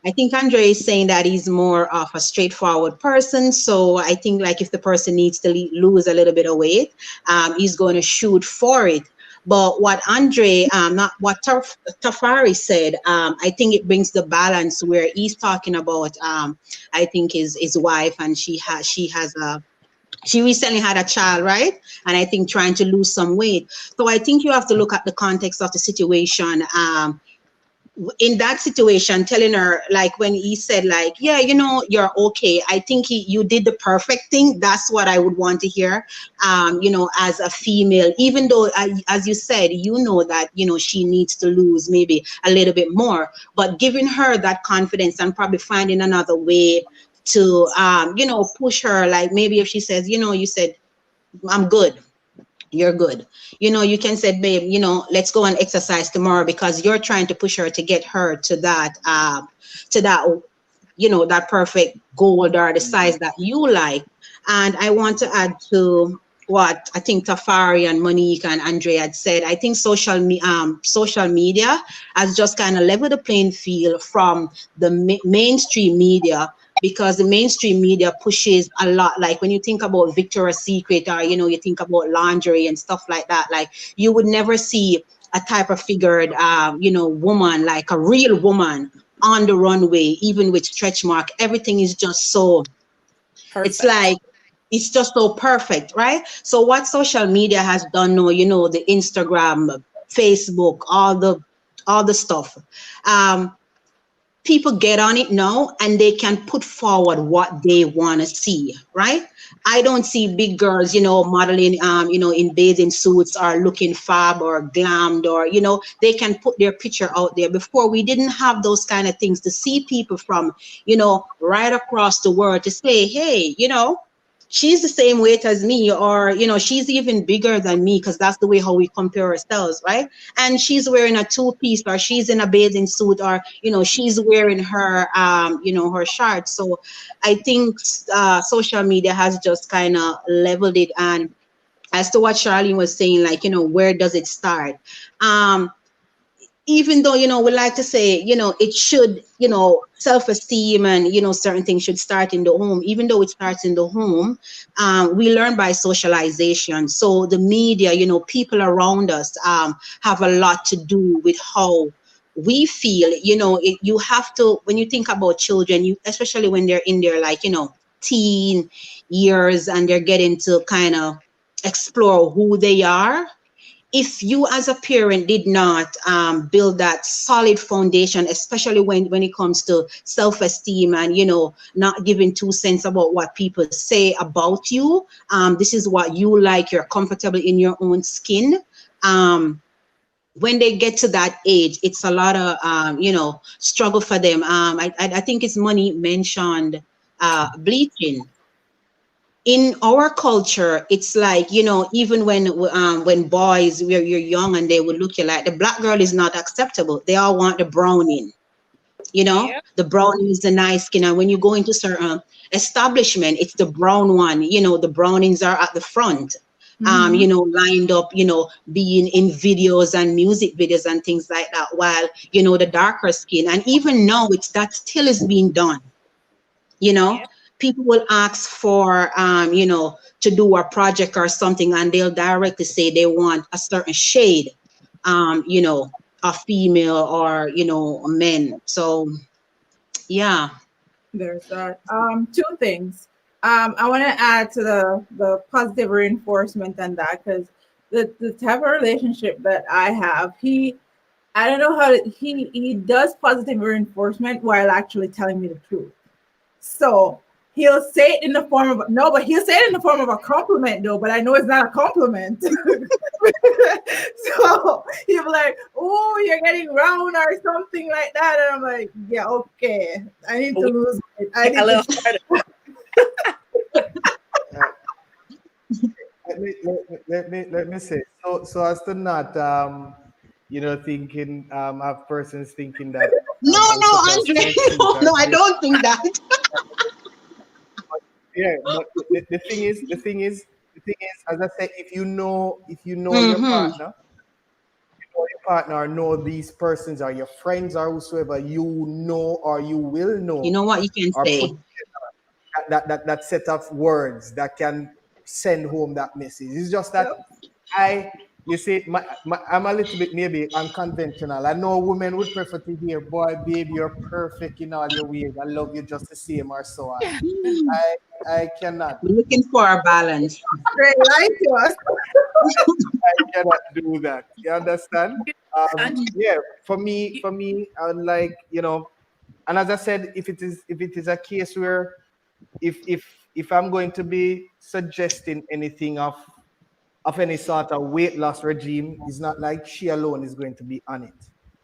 I think Andre is saying that he's more of a straightforward person. So I think like if the person needs to lose a little bit of weight, he's going to shoot for it. But what Andre, not what Tafari said, I think it brings the balance where he's talking about, I think his wife, and she recently had a child, right? And I think trying to lose some weight. So I think you have to look at the context of the situation. In that situation, telling her, like when he said like, yeah, you're okay, I think you did the perfect thing. That's what I would want to hear, as a female, even though as you said, that she needs to lose maybe a little bit more, but giving her that confidence and probably finding another way to push her, like maybe if she says, you said I'm good, you're good. You can say, babe, let's go and exercise tomorrow, because you're trying to push her to get her to that, that perfect goal or the size that you like. And I want to add to what I think Tafari and Monique and Andre had said. I think social media has just kind of leveled the playing field from the mainstream media, because the mainstream media pushes a lot. Like when you think about Victoria's Secret, or you think about lingerie and stuff like that, like you would never see a type of figured woman, like a real woman on the runway, even with stretch mark. Everything is just so, it's Perfect. like it's just so perfect, right? So what social media has done now, the Instagram, Facebook, all the stuff, people get on it now and they can put forward what they want to see, right? I don't see big girls, modeling, in bathing suits or looking fab or glammed, or, they can put their picture out there. Before, we didn't have those kind of things to see people from, right across the world to say, hey, she's the same weight as me, or she's even bigger than me, because that's the way how we compare ourselves, right? And she's wearing a two-piece, or she's in a bathing suit, or she's wearing her her shirt. So I think social media has just kind of leveled it. And as to what Charlene was saying, like, where does it start? Even though we like to say it should, self-esteem and certain things should start in the home. Even though it starts in the home, we learn by socialization. So the media, people around us, have a lot to do with how we feel. You have to, when you think about children, you, especially when they're in their, like, teen years, and they're getting to kind of explore who they are. If you as a parent did not build that solid foundation, especially when it comes to self-esteem, and not giving 2 cents about what people say about you, this is what you like, you're comfortable in your own skin, when they get to that age, it's a lot of struggle for them. I think it's Money mentioned bleaching. In our culture, it's like, even when boys, where you're young and they would look you, like the black girl is not acceptable. They all want the browning, Yeah. the browning is the nice skin. And when you go into certain establishment, it's the brown one, the brownings are at the front, lined up, being in videos and music videos and things like that, while the darker skin. And even now, that still is being done. you know Yeah. People will ask for to do a project or something, and they'll directly say they want a certain shade, a female, or men. So yeah. There's that. Two things. I want to add to the positive reinforcement and that, because the type of relationship that I have, I don't know he does positive reinforcement while actually telling me the truth. So he'll say it in the form of no, but he'll say it in the form of a compliment though, but I know it's not a compliment. So he'll be like, "Oh, you're getting round," or something like that. And I'm like, "Yeah, okay. I need to lose weight. I need A little to." harder. Let me say, so as to not thinking, have persons thinking that No, I will no, put a Andre. spreadsheet No, or no, I create. don't think that. Yeah, but the thing is, as I said, if you know your Mm-hmm. partner, know your partner or know these persons or your friends or whosoever you know or you will know You know what you can or put say? that set of words that can send home that message. It's just that you see, I'm a little bit maybe unconventional. I know women would prefer to hear, boy, babe, you're perfect in all your ways. I love you just the same or so on. Hmm, I cannot. we're looking for a balance. Great, lie to us. I cannot do that. You understand? And Yeah, for me, I would like, and as I said, if it is a case where if I'm going to be suggesting anything of any sort of weight loss regime, it's not like she alone is going to be on it.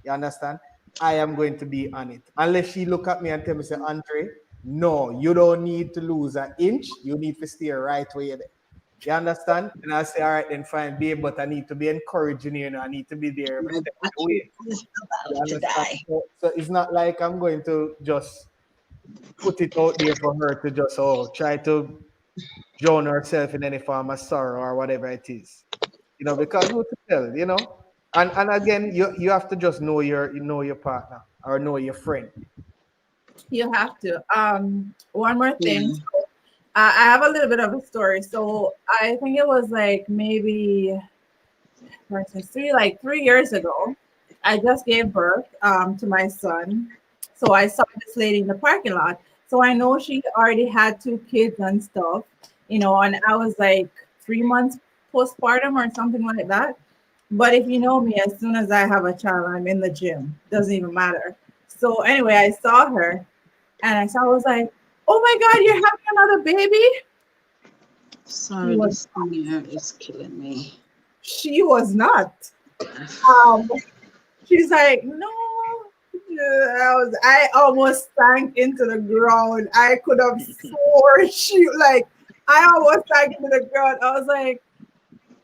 You understand? I am going to be on it. Unless she look at me and tell me, say, Andre, no, you don't need to lose an inch. You need to stay right where you're there. You understand? And I say, all right, then fine, babe, but I need to be encouraging you, I need to be there every My step of the way. battery is You about to understand? die. So it's not like I'm going to just put it out there for her to just try to drown herself in any form of sorrow or whatever it is. Because who to tell, And again, you have to just know your partner or know your friend. You have to. One more thing. Yeah. So, I have a little bit of a story. So I think it was like maybe versus like 3 years ago. I just gave birth to my son. So I saw this lady in the parking lot. So I know she already had two kids and stuff, and I was like 3 months postpartum or something like that. But if you know me, as soon as I have a child, I'm in the gym. Doesn't even matter. So anyway, I saw her and I was like, oh my God, you're having another baby? She Sorry, was this thing here is killing me. she was not. Um, she's like, no. I almost sank into the ground. I could have swore she like I almost sank into the ground. I was like,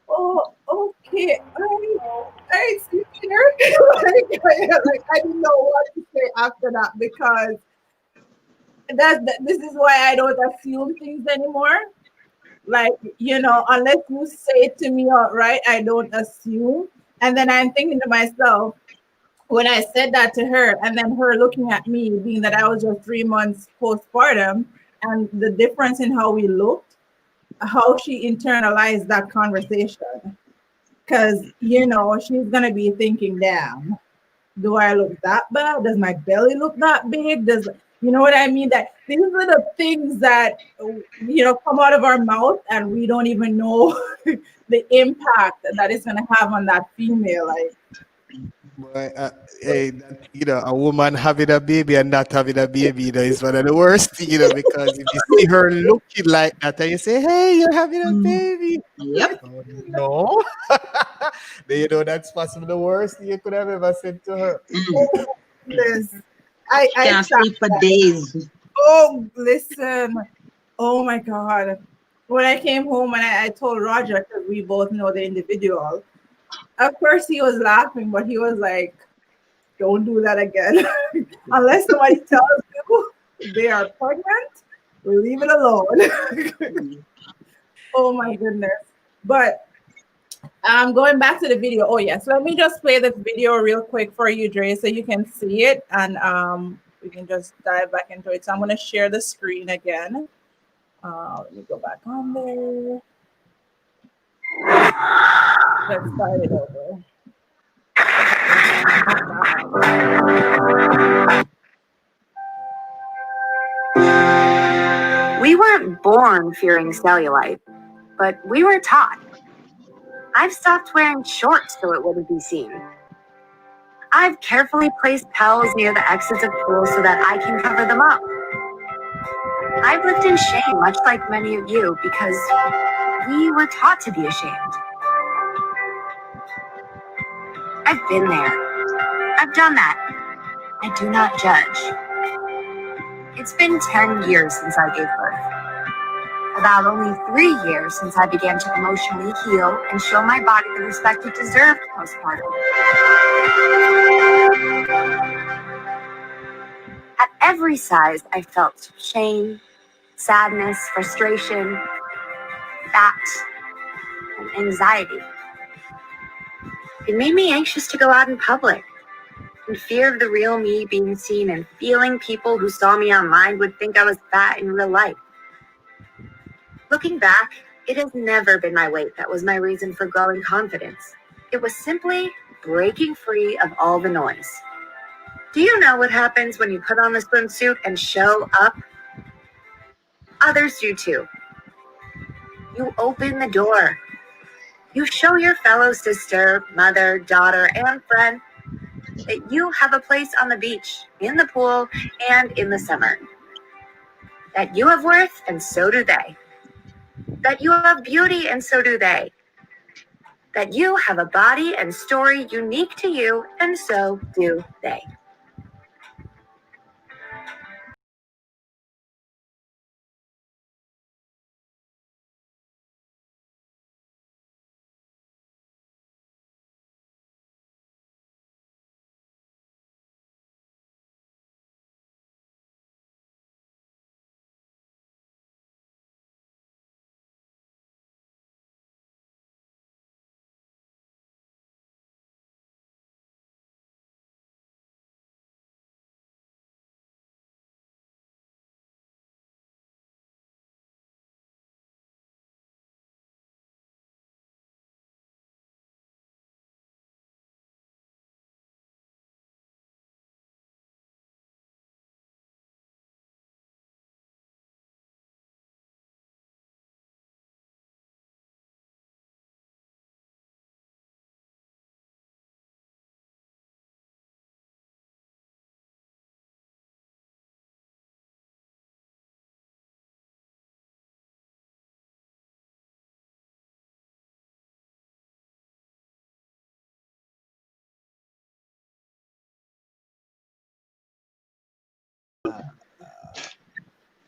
oh, okay. I see here. like I didn't know what to say after that because this is why I don't assume things anymore. Like, unless you say it to me outright, I don't assume. And then I'm thinking to myself, when I said that to her, and then her looking at me, being that I was just 3 months postpartum, and the difference in how we looked, how she internalized that conversation. Because, she's going to be thinking, damn, do I look that bad? Does my belly look that big? You know what I mean? That these are the things that come out of our mouth, and we don't even know the impact that it's gonna have on that female. Like, Boy, hey, a woman having a baby and not having a baby, is one of the worst, because if you see her looking like that and you say, hey, you're having a Mm, baby. yep. Oh, no. Then that's possibly the worst thing you could have ever said to her. Mm. oh goodness, I Can't tracked sleep for that. days. Oh, listen. Oh my God. When I came home and I told Roger, because we both know the individual, of course he was laughing, but he was like, don't do that again. Unless somebody tells you they are pregnant, leave it alone. Mm. Oh my goodness. But going back to the video. Oh yes, let me just play the video real quick for you, Dre, so you can see it and we can just dive back into it. So I'm gonna share the screen again. Let me go back on there. Let's start it over. We weren't born fearing cellulite, but we were taught. I've stopped wearing shorts so it wouldn't be seen. I've carefully placed towels near the exits of pools so that I can cover them up. I've lived in shame, much like many of you, because we were taught to be ashamed. I've been there. I've done that. I do not judge. It's been 10 years since I gave birth. About only 3 years since I began to emotionally heal and show my body the respect it deserved postpartum. At every size, I felt shame, sadness, frustration, fat, and anxiety. It made me anxious to go out in public, in fear of the real me being seen and feeling people who saw me online would think I was fat in real life. Looking back, it has never been my weight that was my reason for growing confidence. It was simply breaking free of all the noise. Do you know what happens when you put on the swimsuit and show up? Others do too. You open the door. You show your fellow sister, mother, daughter, and friend that you have a place on the beach, in the pool, and in the summer. That you have worth, and so do they. That you have beauty, and so do they. That you have a body and story unique to you, and so do they.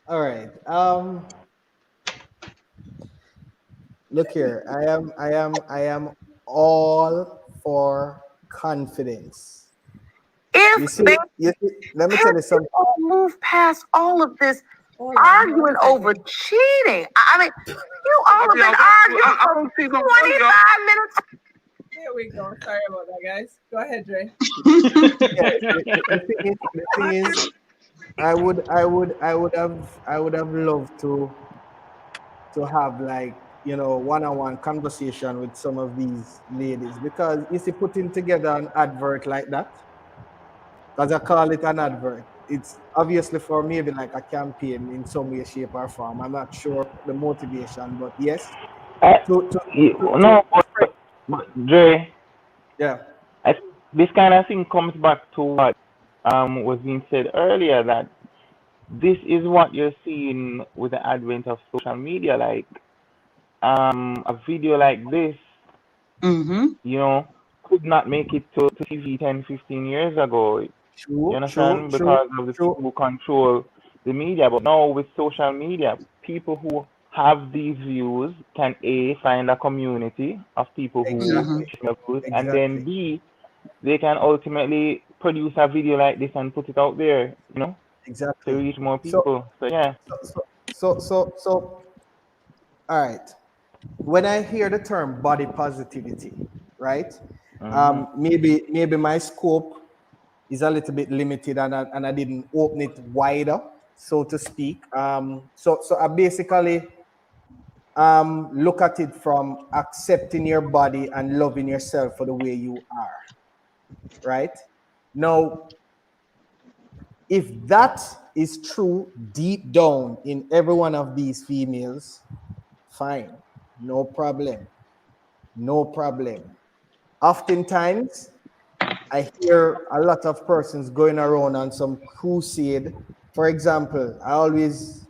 All right. Look here. I am all for confidence. You If see, they let me tell you something. all move past all of this Hold on, arguing hold on. over cheating, I mean, you all have been arguing for 25 minutes. There we go. Sorry about that, guys. Go ahead, Dre. Yeah, the thing is, I would have loved to have, like, one-on-one conversation with some of these ladies, because you see, putting together an advert like that, because I call it an advert, it's obviously for maybe like a campaign in some way, shape, or form. I'm not sure the motivation, but yes, I, to no, but Dre, yeah, I, this kind of thing comes back to what was being said earlier, that this is what you're seeing with the advent of social media. Like a video like this, Mm-hmm. could not make it to TV 10, 15 years ago. You true, true, understand? true, Because of the true. people who control the media. But now with social media, people who have these views can A, find a community of people who Mm-hmm. Exactly, share views, and then exactly, B, they can ultimately produce a video like this and put it out there, to exactly. reach more So, people. So yeah. so, all right. When I hear the term body positivity, right? Hmm. Maybe my scope is a little bit limited, and I didn't open it wider, so to speak. So I basically look at it from accepting your body and loving yourself for the way you are, right? Now, if that is true deep down in every one of these females, fine, no problem, no problem. Oftentimes, I hear a lot of persons going around on some crusade. For example, I always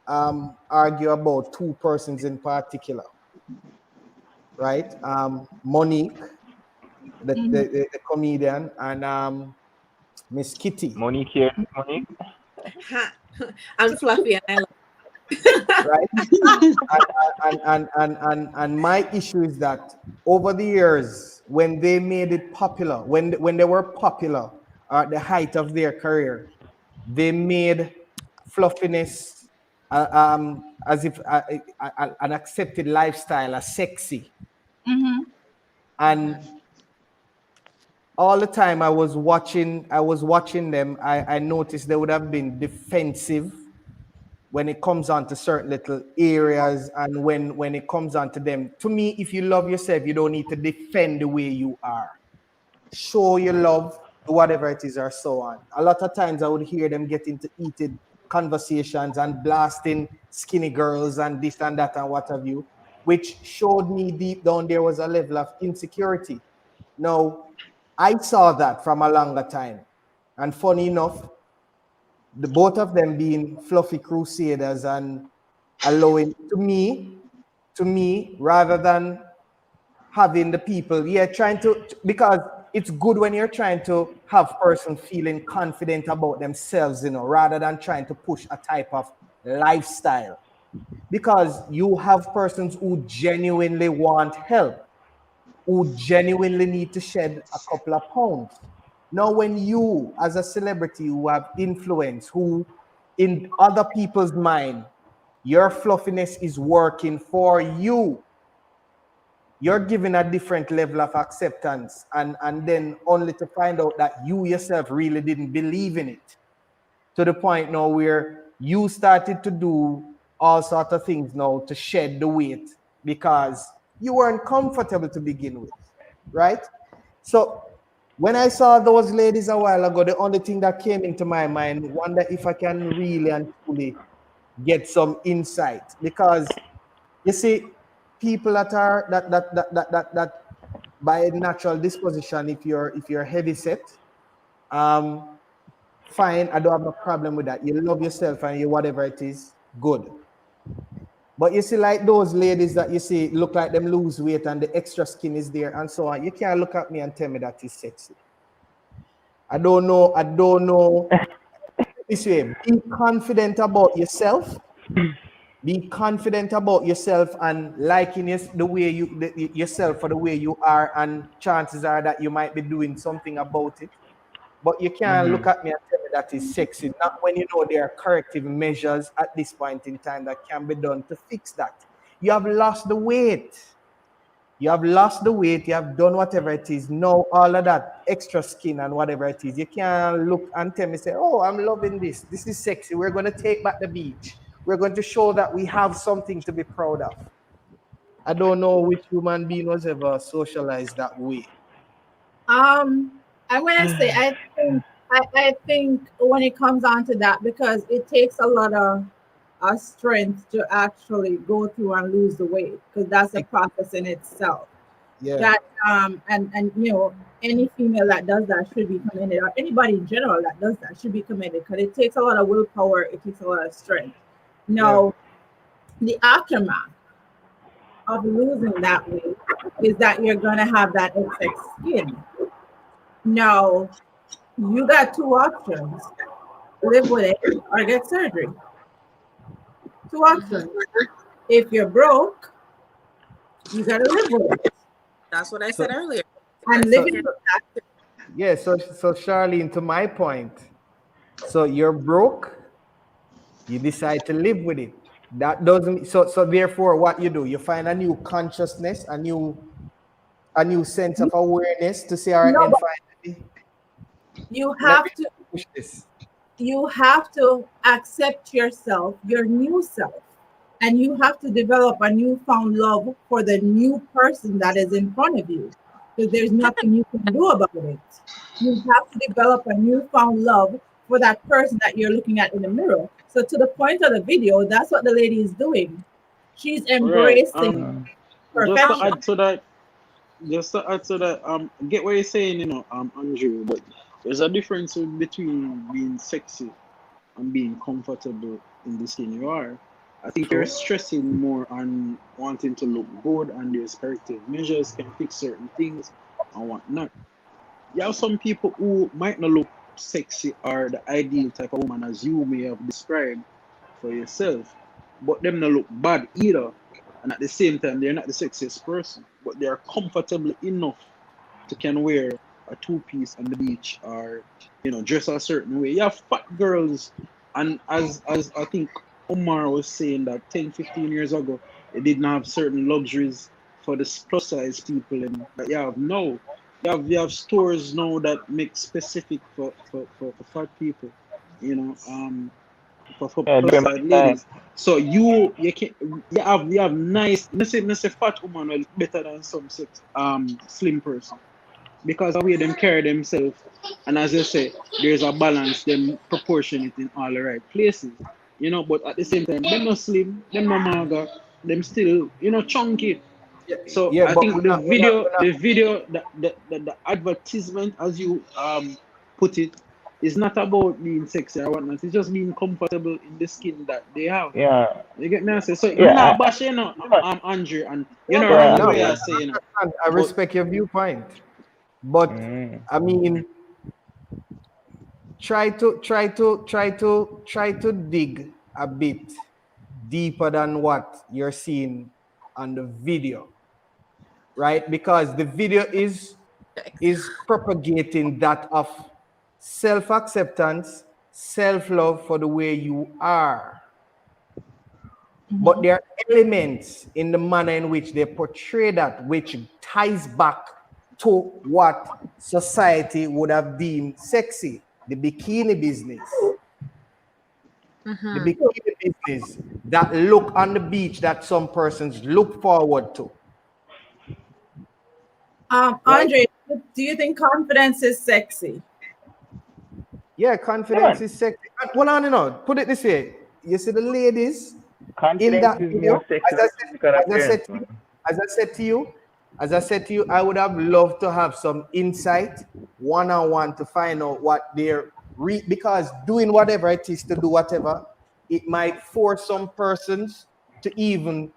argue about two persons in particular, right? Monique, the comedian, and Miss Kitty, Monique here, Monique. I'm fluffy and I love right? And my issue is that over the years, when they made it popular, when they were popular at the height of their career, they made fluffiness as if an accepted lifestyle, as sexy. Mm-hmm. And all the time I was watching them, I noticed they would have been defensive when it comes on to certain little areas, and when it comes on to them. To me, if you love yourself, you don't need to defend the way you are. Show your love, do whatever it is, or so on. A lot of times I would hear them get into heated conversations and blasting skinny girls and this and that and what have you, which showed me deep down there was a level of insecurity. Now, I saw that from a longer time. And funny enough, the both of them being fluffy crusaders and allowing to me, rather than having the people, yeah, trying to, because it's good when you're trying to have person feeling confident about themselves, rather than trying to push a type of lifestyle, because you have persons who genuinely want help, who genuinely need to shed a couple of pounds. Now, when you, as a celebrity who have influence, who in other people's mind, your fluffiness is working for you, you're given a different level of acceptance, and then only to find out that you yourself really didn't believe in it, to the point now where you started to do all sorts of things now to shed the weight because you weren't comfortable to begin with, right? So when I saw those ladies a while ago, the only thing that came into my mind, wonder if I can really and truly get some insight, because you see, people that are that by natural disposition, if you're heavy set, um, fine, I don't have no problem with that. You love yourself and you whatever it is, good. But you see, like those ladies that you see look like them lose weight and the extra skin is there and so on. You can't look at me and tell me that is sexy. I don't know. I don't know. This way, be confident about yourself. Be confident about yourself and liking the way yourself for the way you are, and chances are that you might be doing something about it. But you can't look Mm-hmm. at me and tell me that is sexy. Not when you know there are corrective measures at this point in time that can be done to fix that. You have lost the weight. You have lost the weight. You have done whatever it is. Now all of that extra skin and whatever it is, you can't look and tell me, say, "Oh, I'm loving this. This is sexy. We're going to take back the beach. We're going to show that we have something to be proud of." I don't know which human being was ever socialized that way. Um, I'm gonna say I think when it comes on to that, because it takes a lot of strength to actually go through and lose the weight, because that's a process in itself. Yeah, That and any female that does that should be commended, or anybody in general that does that should be commended, because it takes a lot of willpower, it takes a lot of strength. yeah. Now, the aftermath of losing that weight is that you're gonna have that excess skin. Now, you got two options: live with it or get surgery. Two options. If you're broke, you gotta live with it. That's what I So, said earlier. And so living with that, yeah, so Charlene, to my point, so you're broke, you decide to live with it. That doesn't, so therefore what you do, you find a new consciousness, a new sense of awareness to say, all right, no, then but finally, you let me have to push this. you have to accept yourself, your new self, and you have to develop a newfound love for the new person that is in front of you, because there's nothing you can do about it. You have to develop a newfound love for that person that you're looking at in the mirror. So to the point of the video, that's what the lady is doing. She's All right. embracing Just to perfection. add to that, I get what you're saying, Andrew, but there's a difference between being sexy and being comfortable in the skin you are. I think you're True. stressing more on wanting to look good, and there's corrective measures can fix certain things and whatnot. You have some people who might not look sexy or the ideal type of woman as you may have described for yourself, but them not look bad either. And at the same time, they're not the sexiest person, but they are comfortable enough to can wear a two piece on the beach, or dress a certain way. You have fat girls, and as I think Omar was saying that 10, 15 years ago, they didn't have certain luxuries for the plus size people and that you have now. you have stores now that make specific for fat people, you know, for Yeah, plus different size time. ladies. So you can you have nice, me say fat woman well better than some sex slim person because of the way them carry themselves, and as you say, there's a balance, them proportionate in all the right places, you know. But at the same time, them not slim, them not mager, them still, you know, chunky. Yeah, So yeah, I but think the advertisement, as you put it, is not about being sexy or whatnot. It's just being comfortable in the skin that they have. Yeah, You get me? I say so. Me yeah, not bash, you know, I, Andrew, and you're no, not but wrong yeah, with no, what Andre. I say, you know. I But respect your viewpoint. But Mm. I mean, try to dig a bit deeper than what you're seeing on the video, right? Because the video is propagating that of self-acceptance, self-love for the way you are. But there are elements in the manner in which they portray that which ties back to what society would have deemed sexy, the bikini business. The Mm-hmm. bikini business, that look on the beach that some persons look forward to, right? Andre, do you think confidence is sexy? Yeah, Yeah, confidence man. is sexy. Well, I don't know. Put it this way: you see the ladies in Confidence that is video. more sexy As I than said, physical as I said appearance, to you, man. as I said to you, as I said to you, I would have loved to have some insight one on one to find out what they're because doing whatever it is to do whatever, it might force some persons to even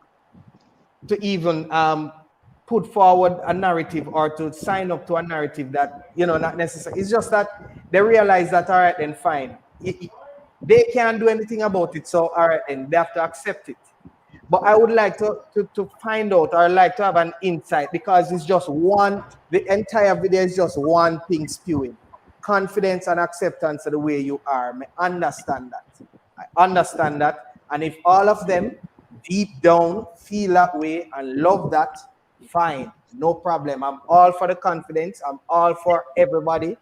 put forward a narrative or to sign up to a narrative that not necessary. It's just that they realize that all right, then fine. They can't do anything about it, so all right, then they have to accept it. But I would like to find out, or like to have an insight, because it's just one. The entire video is just one thing spewing: confidence and acceptance of the way you are. I understand that. I understand that, and if all of them deep down feel that way and love that, fine, no problem. I'm all for the confidence. I'm all for everybody.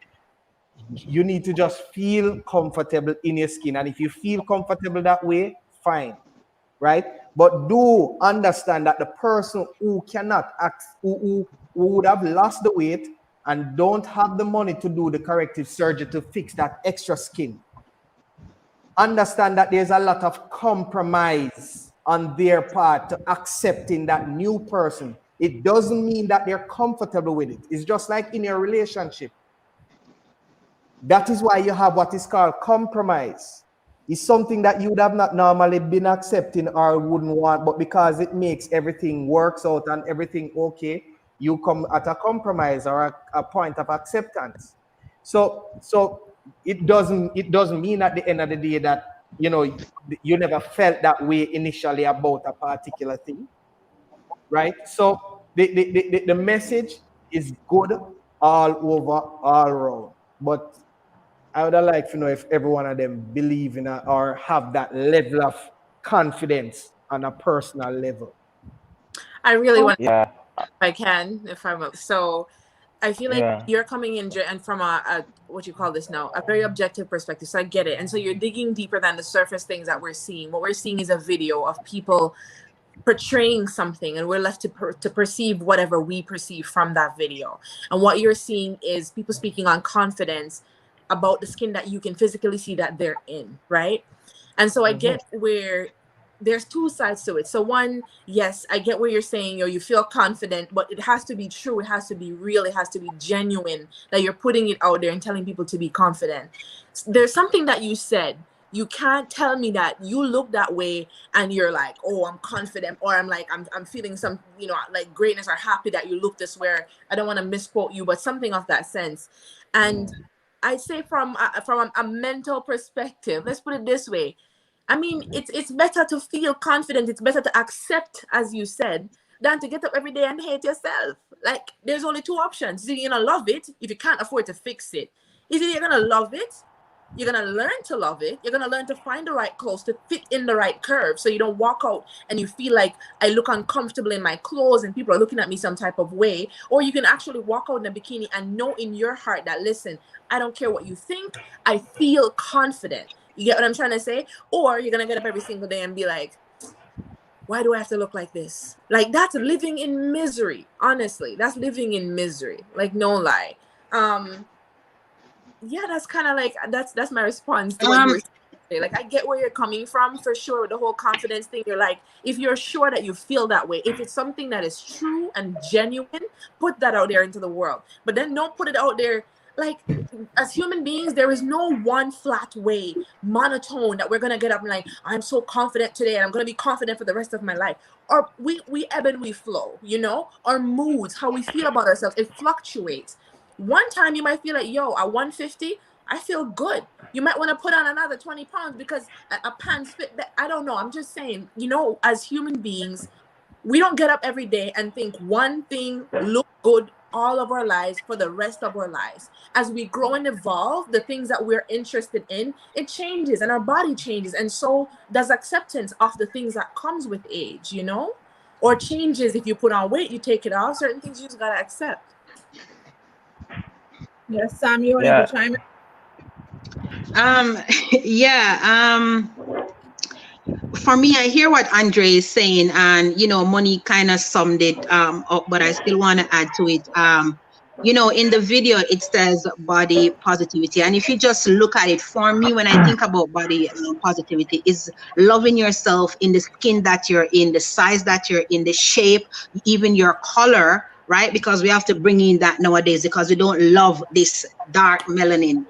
You need to just feel comfortable in your skin, and if you feel comfortable that way, fine, right? But do understand that the person who cannot act, who would have lost the weight and don't have the money to do the corrective surgery to fix that extra skin, understand that there's a lot of compromise on their part to accepting that new person. It doesn't mean that they're comfortable with it. It's just like in your relationship. That is why you have what is called compromise. It's something that you would have not normally been accepting or wouldn't want, but because it makes everything works out and everything okay, you come at a compromise or a point of acceptance. So it doesn't mean at the end of the day that you never felt that way initially about a particular thing, right? So the message is good all over, all around. But I would like to know if every one of them believe in or have that level of confidence on a personal level. I really want, Yeah, if I can, if I'm so. I feel like yeah. you're coming in and from a what you call this now, a very objective perspective. So I get it, and so you're digging deeper than the surface things that we're seeing. What we're seeing is a video of people portraying something, and we're left to perceive whatever we perceive from that video. And what you're seeing is people speaking on confidence about the skin that you can physically see that they're in, right? And so I get where there's two sides to it. So one, yes, I get where you're saying, you feel confident, but it has to be true, it has to be real, it has to be genuine, that you're putting it out there and telling people to be confident. There's something that you said. You can't tell me that you look that way and you're like, oh, I'm confident, or I'm feeling some, like greatness or happy that you look this way. I don't want to misquote you, but something of that sense. And I say from a mental perspective, let's put it this way. I mean, it's better to feel confident. It's better to accept, as you said, than to get up every day and hate yourself. Like, there's only two options. Either you're gonna love it if you can't afford to fix it. Either you're gonna love it You're going to learn to love it. You're going to learn to find the right clothes to fit in the right curve, so you don't walk out and you feel like I look uncomfortable in my clothes and people are looking at me some type of way. Or you can actually walk out in a bikini and know in your heart that, listen, I don't care what you think, I feel confident. You get what I'm trying to say? Or you're going to get up every single day and be like, why do I have to look like this? Like, that's living in misery. Honestly, that's living in misery. Like, no lie. Yeah, that's kind of like, that's my response to what you Um, were saying. Like, I get where you're coming from for sure with the whole confidence thing. You're like, if you're sure that you feel that way, if it's something that is true and genuine, put that out there into the world. But then don't put it out there like, as human beings, there is no one flat way, monotone, that we're gonna get up and like, I'm so confident today and I'm gonna be confident for the rest of my life. Or we ebb and we flow, you know. Our moods, how we feel about ourselves, it fluctuates. One time you might feel like, yo, at 150, I feel good. You might want to put on another 20 pounds because a pants fit that. I don't know. I'm just saying, you know, as human beings, we don't get up every day and think one thing look good all of our lives for the rest of our lives. As we grow and evolve, the things that we're interested in, it changes and our body changes. And so does acceptance of the things that comes with age, you know? Or changes. If you put on weight, you take it off. Certain things you just gotta accept. Yes, Sam, you wanted to Yeah, chime in? um, yeah. For me, I hear what Andre is saying, and Money kind of summed it up, but I still want to add to it. In the video it says body positivity, and if you just look at it, for me, when I think about body positivity, is loving yourself in the skin that you're in, the size that you're in, the shape, even your color, right? Because we have to bring in that nowadays because we don't love this dark melanin.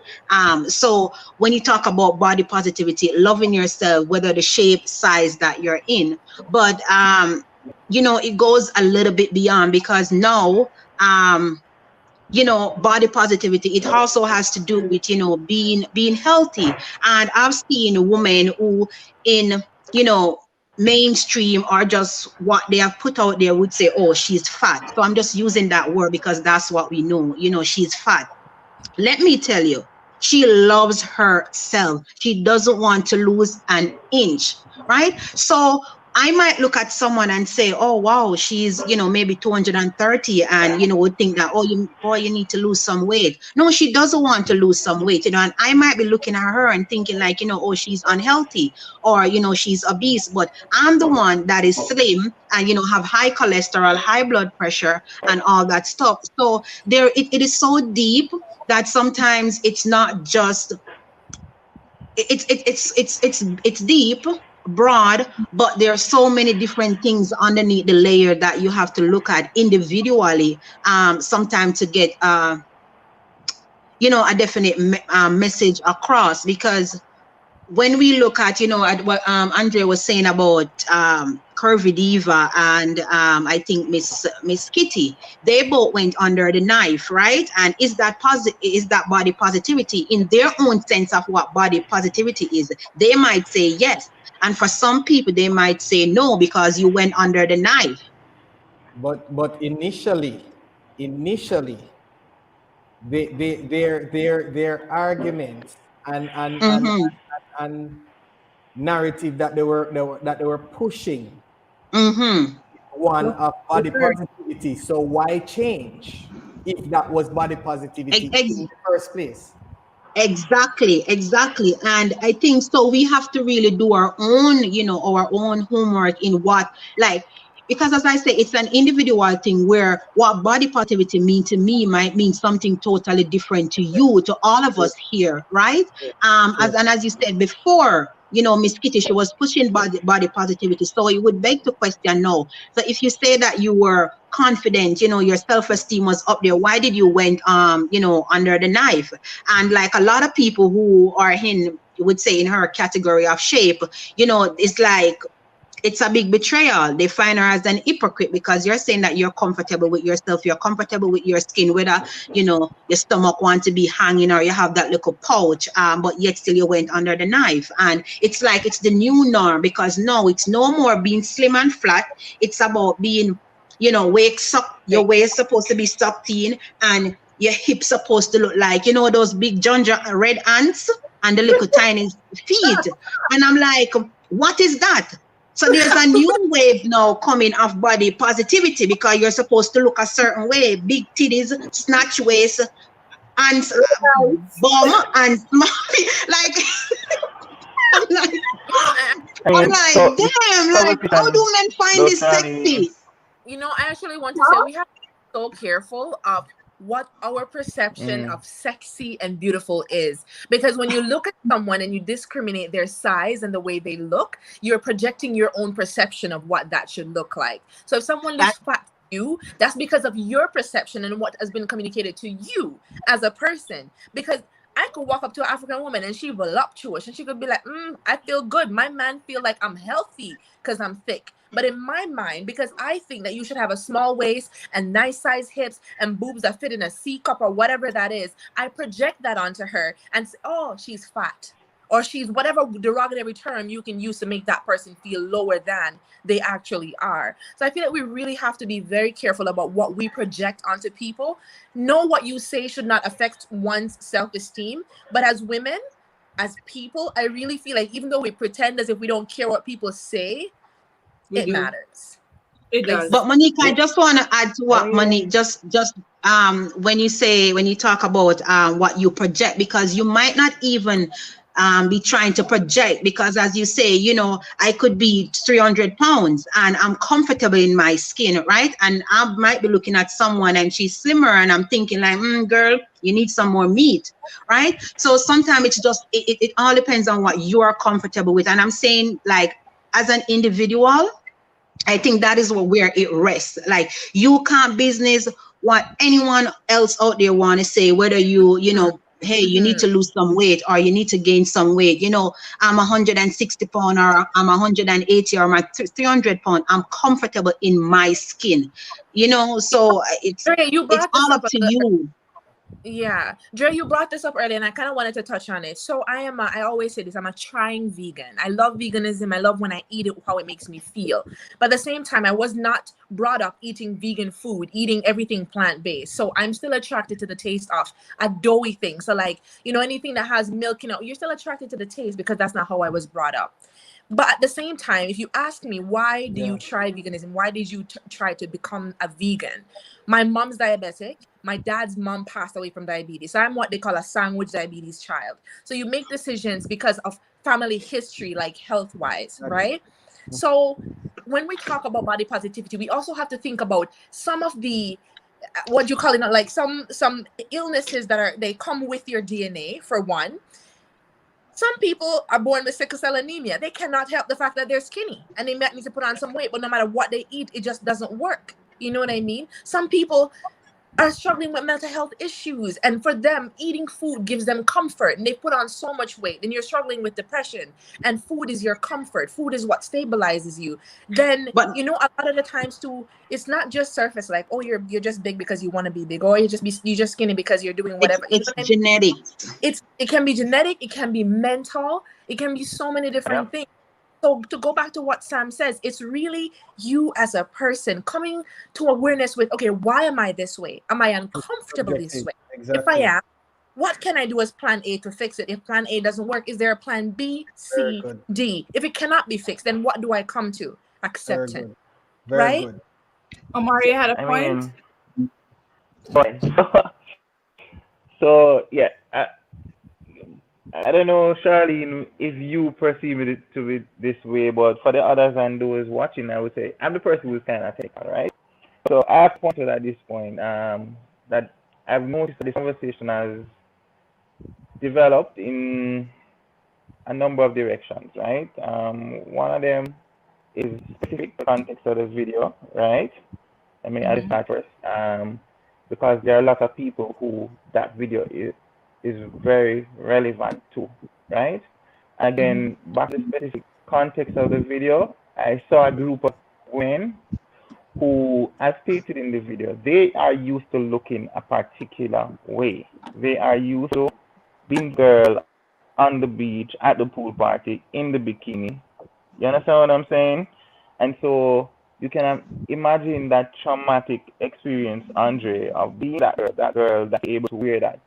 So when you talk about body positivity, loving yourself, whether the shape, size that you're in, but it goes a little bit beyond, because now body positivity, it also has to do with being healthy. And I've seen women who in you know mainstream, or just what they have put out there, would say, oh, she's fat. So I'm just using that word because that's what we know. She's fat. Let me tell you, she loves herself. She doesn't want to lose an inch, right? So I might look at someone and say, oh, wow, she's, maybe 230, and, would think that, oh, boy, you need to lose some weight. No, she doesn't want to lose some weight, and I might be looking at her and thinking like, oh, she's unhealthy, or, she's obese, but I'm the one that is slim and, have high cholesterol, high blood pressure, and all that stuff. So it is so deep that sometimes it's not just it's deep, broad, but there are so many different things underneath the layer that you have to look at individually, sometimes to get a definite message across. Because when we look at, at what Andre was saying about Curvy Diva and I think Miss Kitty, they both went under the knife, right? And is that body positivity in their own sense of what body positivity is? They might say yes, and for some people they might say no because you went under the knife. But initially, their arguments Mm-hmm. and narrative that they were pushing, Mm-hmm. one of body Sure. positivity. So why change if that was body positivity in the first place? Exactly. And I think so we have to really do our own homework in what, like, because as I say, it's an individual thing, where what body positivity mean to me might mean something totally different to you, to all of us here, right? Sure. As you said before, Miss Kitty, she was pushing body positivity. So it would beg to question now. So if you say that you were confident, your self-esteem was up there, why did you went under the knife? And like a lot of people who are in, you would say, in her category of shape, it's like it's a big betrayal. They find her as an hypocrite because you're saying that you're comfortable with yourself, you're comfortable with your skin, whether your stomach wants to be hanging or you have that little pouch, but yet still you went under the knife. And it's like it's the new norm, because no, it's no more being slim and flat. It's about being, your waist supposed to be sucked in, and your hips supposed to look like those big ginger red ants. and the little tiny feet. And I'm like, what is that? So there's a new wave now coming of body positivity because you're supposed to look a certain way, big titties, snatch waist, and bum and small. Like I'm like, I I'm mean, like, so this damn, like, how conversation, do men find though, this Charlie, sexy? I actually want to say we have to be so careful of what our perception mm, of sexy and beautiful is. Because when you look at someone and you discriminate their size and the way they look, you're projecting your own perception of what that should look like. So if someone That, looks fat to you, that's because of your perception and what has been communicated to you as a person. Because I could walk up to an African woman and she voluptuous and she could be like, I feel good. My man feel like I'm healthy because I'm thick. But in my mind, because I think that you should have a small waist and nice size hips and boobs that fit in a C cup or whatever that is, I project that onto her and say, oh, she's fat. Or she's whatever derogatory term you can use to make that person feel lower than they actually are. So I feel like we really have to be very careful about what we project onto people. Know what you say should not affect one's self-esteem. But as women, as people, I really feel like even though we pretend as if we don't care what people say, we it do. matters. It does. But Monique, I just want to add to I what Monique mean, just when you talk about what you project, because you might not even be trying to project, because as you say, I could be 300 pounds and I'm comfortable in my skin, right? And I might be looking at someone and she's slimmer and I'm thinking like, girl, you need some more meat, right? So sometimes it's just it all depends on what you are comfortable with. And I'm saying, like, as an individual, I think that is where it rests. Like, you can't business what anyone else out there want to say, whether hey, you need to lose some weight or you need to gain some weight. I'm 160 pound or I'm 180 or I'm 300 pound. I'm comfortable in my skin. So Dre, you it's brought this all up up a to little. you. Yeah, Dre, you brought this up earlier, and I kind of wanted to touch on it. So I always say this, I'm a trying vegan. I love veganism. I love when I eat it, how it makes me feel. But at the same time, I was not brought up eating vegan food, eating everything plant-based. So I'm still attracted to the taste of a doughy thing. So like, anything that has milk, you're still attracted to the taste because that's not how I was brought up. But at the same time, if you ask me, why do you try veganism? Why did you try to become a vegan? My mom's diabetic. My dad's mom passed away from diabetes. So I'm what they call a sandwich diabetes child. So you make decisions because of family history, like health-wise, right? So when we talk about body positivity, we also have to think about some of the what you call it, like some illnesses they come with your DNA, for one. Some people are born with sickle cell anemia. They cannot help the fact that they're skinny and they might need to put on some weight, but no matter what they eat, it just doesn't work. You know what I mean? Some people are struggling with mental health issues, and for them, eating food gives them comfort, and they put on so much weight. And you're struggling with depression, and food is your comfort. Food is what stabilizes you. Then But a lot of the times too, it's not just surface, like, oh, you're just big because you want to be big, or you're just skinny because you're doing it's whatever. You know it's what I mean? genetic. It can be genetic, it can be mental, it can be so many yeah, different things. So to go back to what Sam says, it's really you as a person coming to awareness with, okay, why am I this way? Am I uncomfortable this Objective. way? If I Exactly. am, what can I do as plan A to fix it? If plan A doesn't work, is there a plan B, Very C, good. D? If it cannot be fixed, then what do I come to? Very Acceptance, good. Very right? good. Omari had a I point. mean, fine. So yeah, I don't know, Charlene, if you perceive it to be this way, but for the others and those watching, I would say I'm the person who's kind of technical, right? So I have pointed at this point that I've noticed that this conversation has developed in a number of directions, right? One of them is specific to the context of the video, right? I mean, I'll start first, because there are a lot of people who that video is very relevant to, right? Again, back to the specific context of the video, I saw a group of women who, as stated in the video, they are used to looking a particular way. They are used to being girl on the beach, at the pool party, in the bikini. You understand what I'm saying? And so you can imagine that traumatic experience, Andre, of being that girl that's able to wear that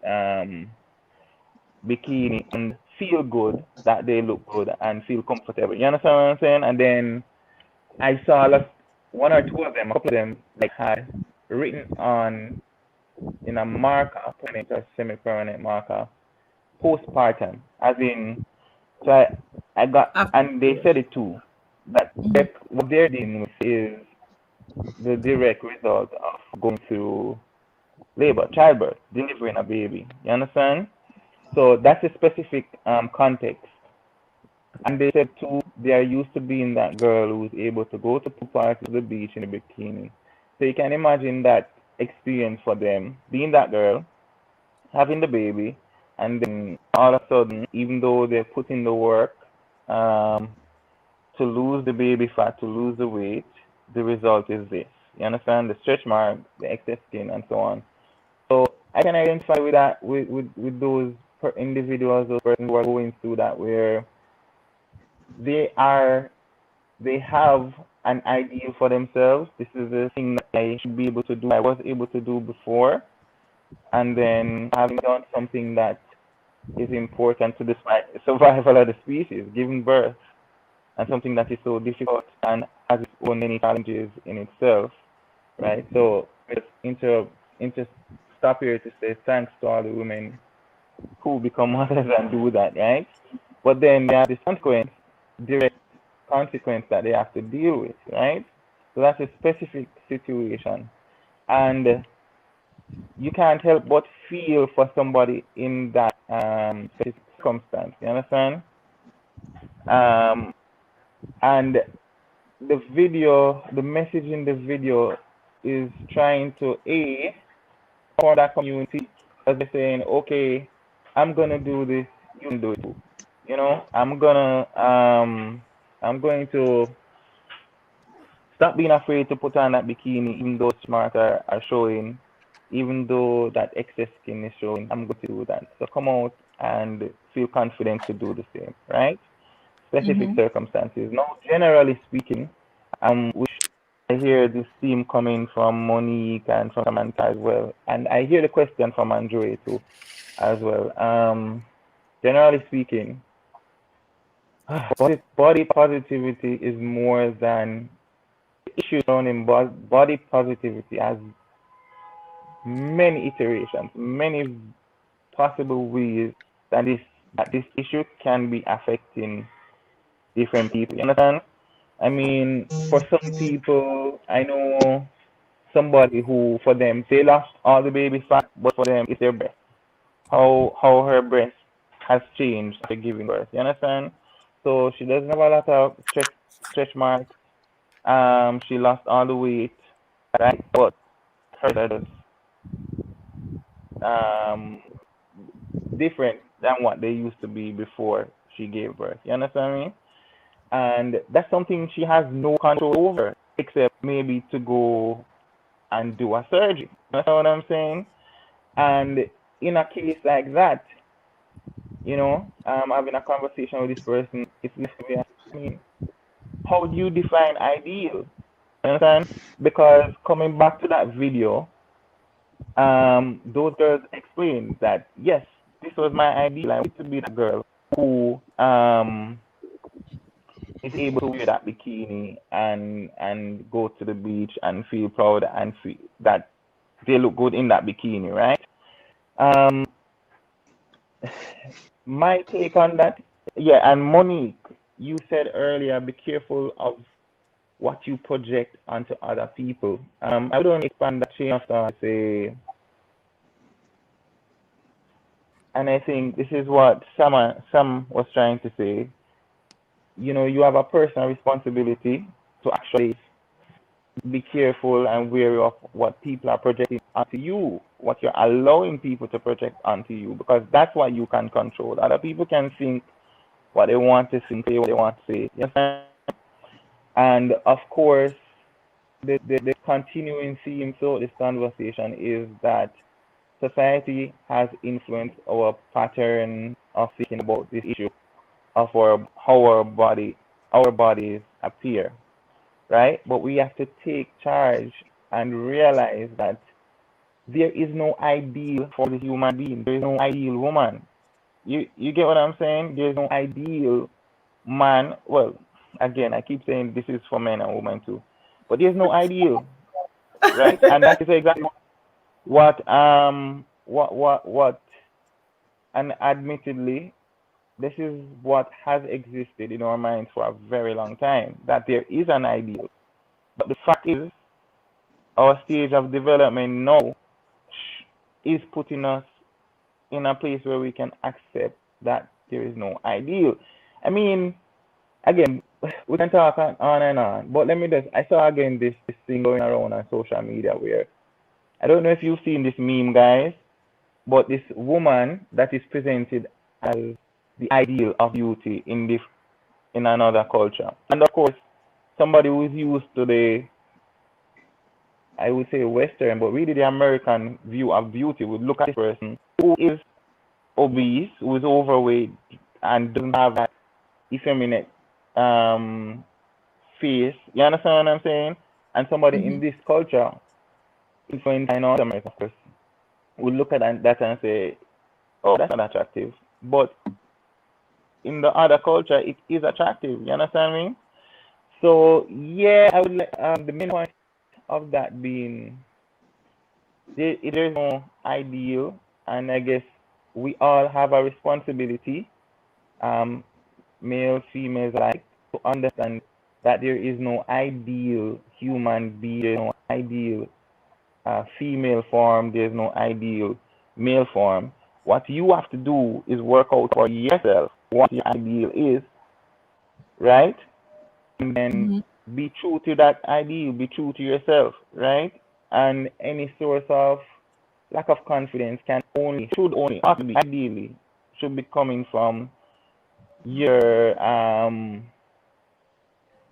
bikini and feel good, that they look good and feel comfortable. You understand what I'm saying? And then I saw one or two of them, a couple of them, like had written on in a marker, permanent or semi-permanent marker, postpartum, as in, so I got, and they said it too, that what they're dealing with is the direct result of going through labor, childbirth, delivering a baby. You understand? So that's a specific context. And they said too, they are used to being that girl who's able to go to pool parties, to the beach in a bikini. So you can imagine that experience for them, being that girl, having the baby, and then all of a sudden, even though they're putting the work to lose the baby fat, to lose the weight, the result is this. You understand? The stretch marks, the excess skin, and so on. So I can identify with that, with those individuals, those persons who are going through that, where they have an ideal for themselves. This is the thing that I should be able to do. I was able to do before, and then having done something that is important to the survival of the species, giving birth, and something that is so difficult and has its own many challenges in itself, right? So just stop here to say thanks to all the women who become mothers and do that, right? But then they have this direct consequence that they have to deal with, right? So that's a specific situation. And you can't help but feel for somebody in that specific circumstance, you understand? And the message in the video is trying to for that community, as they're saying, okay, I'm gonna do this, you can do it too. You know, I'm going to stop being afraid to put on that bikini, even though smart are showing, even though that excess skin is showing. I'm going to do that. So come out and feel confident to do the same, right? Specific circumstances. Now, generally speaking, which I hear this theme coming from Monique and from Samantha as well, and I hear the question from Andre too, as well. Generally speaking, body positivity is more than issue surrounding body positivity has many iterations, many possible ways that this issue can be affecting different people. You understand? I mean, for some people, I know somebody who, for them, they lost all the baby fat, but for them, it's their breast. How her breast has changed after giving birth. You understand? So she doesn't have a lot of stretch marks. She lost all the weight, right? But her is different than what they used to be before she gave birth. You understand me? And that's something she has no control over, except maybe to go and do a surgery. You understand what I'm saying? And in a case like that, you know, having a conversation with this person, it's necessary. I mean, how do you define ideal? You understand? Because coming back to that video, those girls explained that yes, this was my ideal. I want to be that girl who is able to wear that bikini and go to the beach and feel proud and feel that they look good in that bikini, right? Um, my take on that, yeah. And Monique, you said earlier, be careful of what you project onto other people. I would only expand that chain of thought to say, and I think this is what Sam was trying to say. You know, you have a personal responsibility to actually be careful and wary of what people are projecting onto you, what you're allowing people to project onto you, because that's what you can control. Other people can think what they want to think, say what they want to say. You understand? And of course, the continuing theme throughout this conversation is that society has influenced our pattern of thinking about this issue of how our bodies appear, right? But we have to take charge and realize that there is no ideal for the human being. There is no ideal woman. You get what I'm saying? There's no ideal man. Well, again, I keep saying this is for men and women too, but there's no ideal, right? And that is exactly what and admittedly, this is what has existed in our minds for a very long time, that there is an ideal. But the fact is, our stage of development now is putting us in a place where we can accept that there is no ideal. I mean, again, we can talk on and on, but let me just, I saw again this thing going around on social media where, I don't know if you've seen this meme, guys, but this woman that is presented as the ideal of beauty in another culture. And of course, somebody who is used to the, I would say Western, but really the American view of beauty would look at this person who is obese, who is overweight, and doesn't have that effeminate face. You understand what I'm saying? And somebody in this culture, influenced in North America, of course, would look at that and say, "Oh, that's not attractive." But in the other culture, it is attractive. You understand me? So yeah, I would like the main point of that being there's no ideal, and I guess we all have a responsibility, um, male, females alike, to understand that there is no ideal human being, there's no ideal female form, there's no ideal male form. What you have to do is work out for yourself what your ideal is, right? And then be true to that ideal, be true to yourself, right? And any source of lack of confidence should only, possibly, ideally, should be coming from your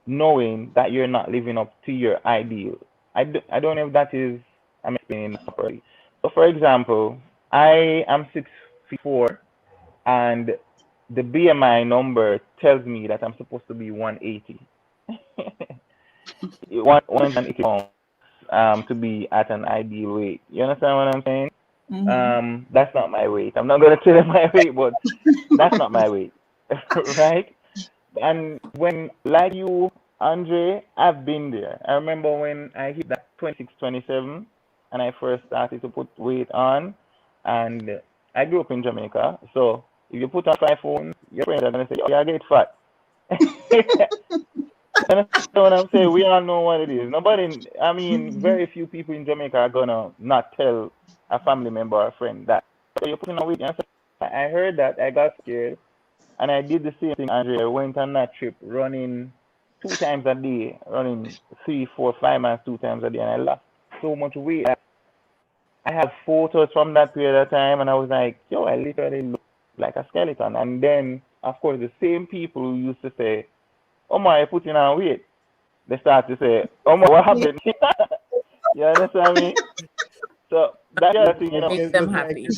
knowing that you're not living up to your ideal. I don't know if that is, I'm explaining that properly. So, for example, I am 6 feet 4, and the BMI number tells me that I'm supposed to be 180. 180 pounds to be at an ideal weight. You understand what I'm saying? That's not my weight. I'm not going to tell you my weight, but that's not my weight, right? And when, like you, Andre, I've been there. I remember when I hit that 26, 27, and I first started to put weight on, and I grew up in Jamaica. So if you put on 5 phones, your friends are going to say, "Oh, yeah, I get fat." You understand what I'm saying? We all know what it is. Nobody, I mean, very few people in Jamaica are gonna not tell a family member or a friend that. So you're putting on weight. I heard that, I got scared, and I did the same thing, Andrea. I went on that trip running 2 times a day, running 3, 4, 5 miles 2 times a day, and I lost so much weight. I have photos from that period of time, and I was like, yo, I literally look like a skeleton. And then, of course, the same people who used to say, "Oh my, you're putting on weight," they start to say, "Oh my, what happened?" You understand me? So that's the other thing, you know. Make them happy.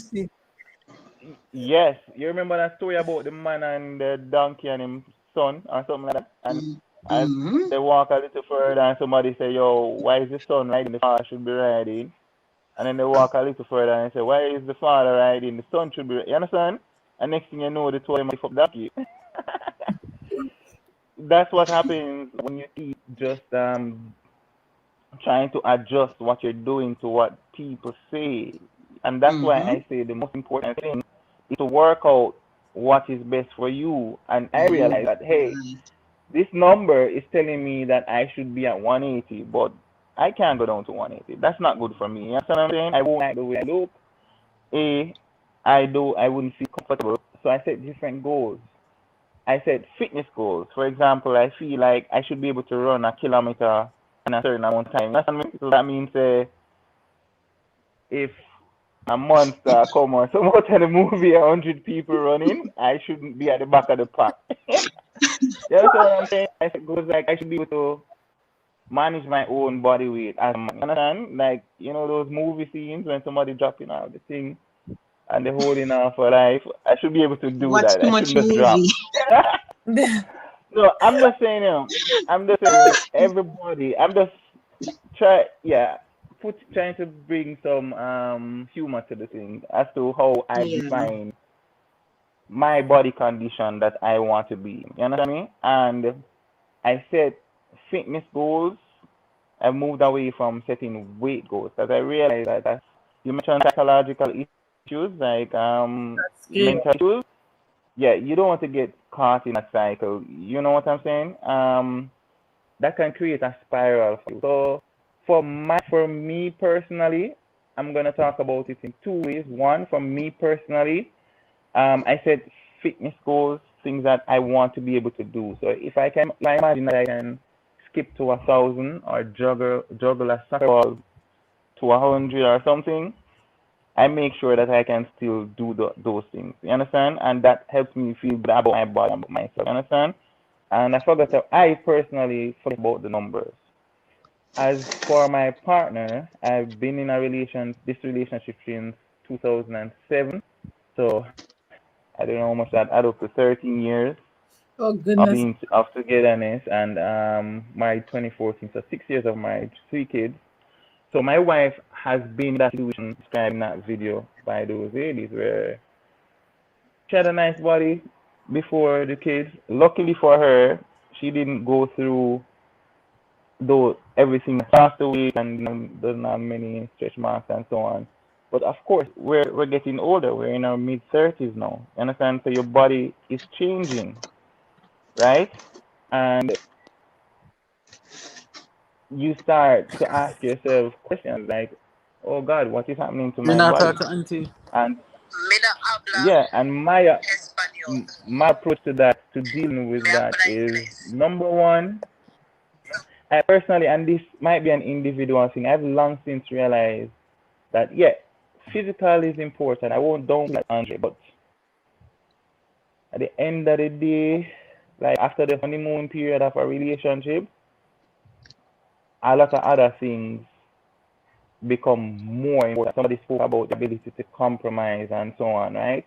Yes, you remember that story about the man and the donkey and his son or something like that? And as they walk a little further and somebody say, "Yo, why is the son riding? The father should be riding." And then they walk a little further and say, "Why is the father riding? The son should be riding." You understand? And next thing you know, they told him to lift up donkey. That's what happens when you keep just trying to adjust what you're doing to what people say. And that's why I say the most important thing is to work out what is best for you. And I realize that, hey, this number is telling me that I should be at 180, but I can't go down to 180. That's not good for me. You understand what I'm saying? I won't like the way I look. I wouldn't feel comfortable. So I set different goals. I set fitness goals. For example, I feel like I should be able to run a kilometer in a certain amount of time. So that means if a monster come or some out of the movie, 100 people running, I shouldn't be at the back of the pack. That's what I'm saying. I said goals like I should be able to manage my own body weight as a man. You understand? Like, you know those movie scenes when somebody dropping out the thing and they're holding on for life. I should be able to do Watch that. too I much shouldn't just drop. movie. No, I'm just saying, I'm just saying everybody. I'm just trying to bring some humor to the thing as to how I Yeah. define my body condition that I want to be. You understand me? And I set fitness goals. I moved away from setting weight goals because I realized that as you mentioned psychological issues like That's great. mental issues. Yeah, you don't want to get caught in a cycle. You know what I'm saying? That can create a spiral for you. So for me personally, I'm gonna talk about it in two ways. One, for me personally, I set fitness goals, things that I want to be able to do. So if I imagine that I can skip to 1,000 or juggle a soccer ball to 100 or something, I make sure that I can still do those things. You understand? And that helps me feel good about my body and about myself. You understand? And I personally forget about the numbers. As for my partner, I've been in this relationship since 2007. So I don't know how much that add up to 13 years Oh of goodness. being of togetherness and married 2014. So 6 years of marriage, 3 kids. So my wife has been in that situation described in that video by those ladies where she had a nice body before the kids. Luckily for her, she didn't go through though everything passed away and doesn't have many stretch marks and so on. But of course, we're getting older. We're in our mid 30s now. You understand? So your body is changing, right? And you start to ask yourself questions like, "Oh God, what is happening to Me my not body?" talk to auntie. And yeah, and my approach to that, to dealing with that, is number one. I personally, and this might be an individual thing, I've long since realized that yeah, physical is important. I won't downplay that, Andre, but at the end of the day, like after the honeymoon period of a relationship, a lot of other things become more important. Somebody spoke about the ability to compromise and so on, right?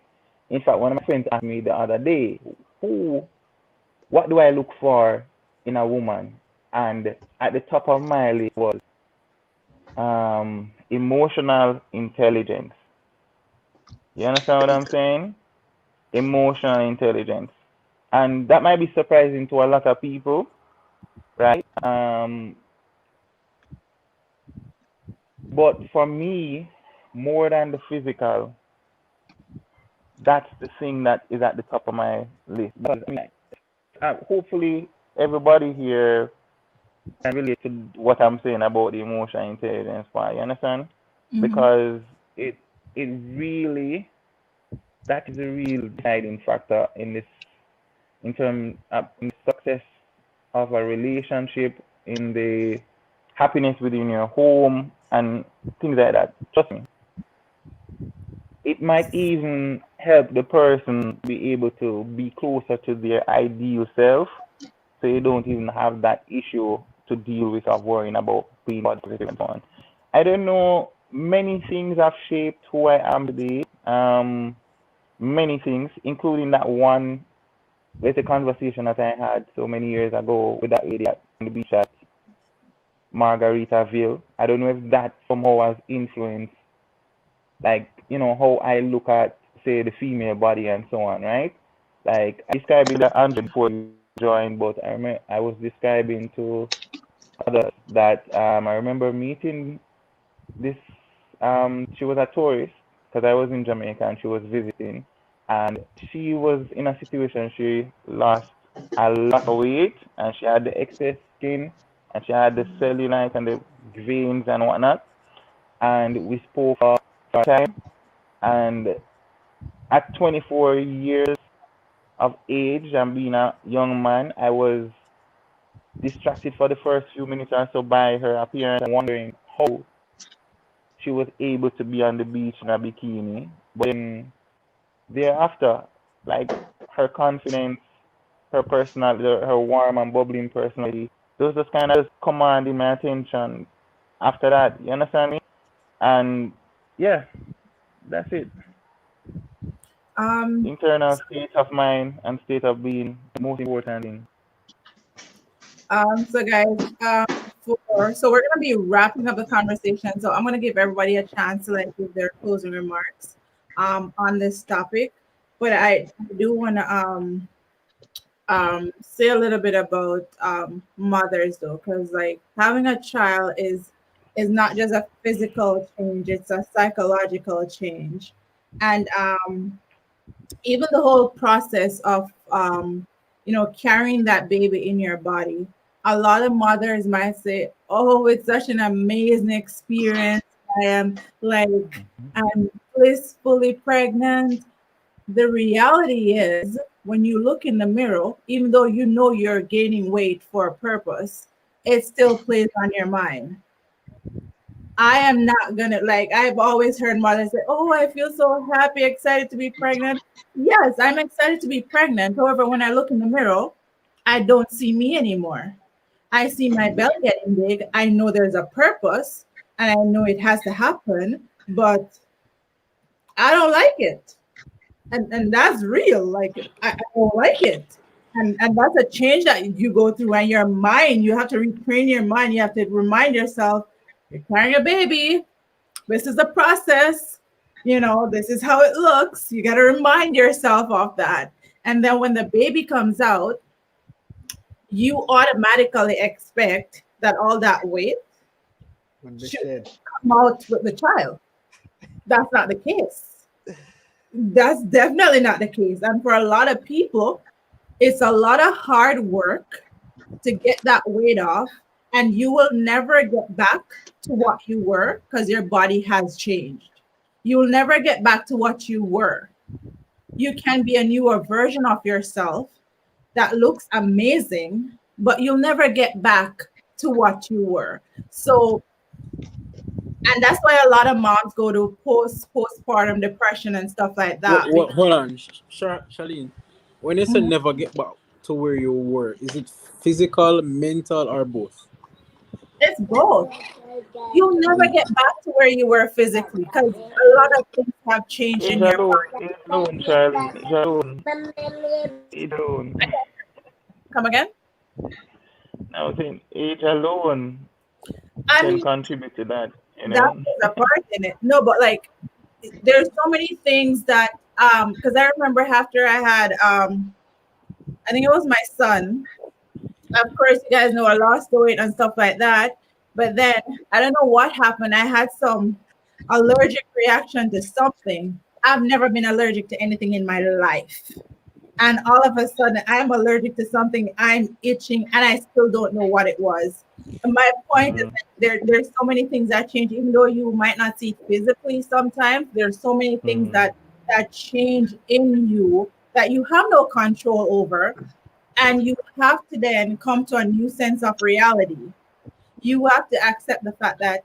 In fact, one of my friends asked me the other day, who, what do I look for in a woman? And at the top of my list was emotional intelligence. You understand what I'm saying? Emotional intelligence. And that might be surprising to a lot of people, right? But for me, more than the physical, that's the thing that is at the top of my list. Because, I mean, hopefully, everybody here can relate to what I'm saying about the emotional intelligence part. You understand? Mhm. Because it it really that is a real deciding factor in this in terms of in the success of a relationship, in the happiness within your home, and things like that. Trust me, it might even help the person be able to be closer to their ideal self, so you don't even have that issue to deal with of worrying about being body positive and so on. I don't know. Many things have shaped who I am today. Many things, including that one with a conversation that I had so many years ago with that lady on the beach at Margaritaville. I don't know if that somehow has influenced, like, how I look at, say, the female body and so on, right? Like, I described it to Andrew before you joined, but I was describing to others that I remember meeting this, she was a tourist because I was in Jamaica and she was visiting, and she was in a situation she lost a lot of weight and she had the excess skin and she had the cellulite and the veins and whatnot. And we spoke for a time. And at 24 years of age and being a young man, I was distracted for the first few minutes or so by her appearance and wondering how she was able to be on the beach in a bikini. But then thereafter, like her confidence, her personality, her warm and bubbling personality, those just kind of just commanding my attention after that. You understand me? And yeah, that's it. Um, Internal state of mind and state of being, the most important thing. so guys, so we're gonna be wrapping up the conversation. So I'm gonna give everybody a chance to like give their closing remarks on this topic. But I do want to say a little bit about mothers though, because like having a child is not just a physical change; it's a psychological change, and even the whole process of carrying that baby in your body. A lot of mothers might say, "Oh, it's such an amazing experience. I am like I'm blissfully pregnant." The reality is, when you look in the mirror, even though you know you're gaining weight for a purpose, it still plays on your mind. I am not gonna like, I've always heard mothers say, "Oh, I feel so happy, excited to be pregnant." Yes, I'm excited to be pregnant. However, when I look in the mirror, I don't see me anymore. I see my belly getting big. I know there's a purpose and I know it has to happen, but I don't like it. And that's real. Like I don't like it. And that's a change that you go through, and your mind, you have to retrain your mind. You have to remind yourself, you're carrying a baby. This is the process. This is how it looks. You got to remind yourself of that. And then when the baby comes out, you automatically expect that all that weight When they should shed. come out with the child. That's not the case. That's definitely not the case. And for a lot of people, it's a lot of hard work to get that weight off, and you will never get back to what you were because your body has changed. You will never get back to what you were. You can be a newer version of yourself that looks amazing, but you'll never get back to what you were. So, and that's why a lot of moms go to postpartum depression and stuff like that. Hold on, Charlene. When you say Mhm. never get back to where you were, is it physical, mental, or both? It's both. You'll never get back to where you were physically because a lot of things have changed in your body. Age alone, Charlene. Age alone. Age alone. Come again? I was saying age alone I can mean, contribute to that, you that know? plays a part in it. No, but like there's so many things that because I remember after I had I think it was my son. Of course, you guys know I lost the weight and stuff like that. But then I don't know what happened. I had some allergic reaction to something. I've never been allergic to anything in my life. And all of a sudden I'm allergic to something, I'm itching, and I still don't know what it was. And my point is Mm-hmm. that there's so many things that change, even though you might not see it physically sometimes, there's so many things Mm-hmm. that change in you that you have no control over, and you have to then come to a new sense of reality. You have to accept the fact that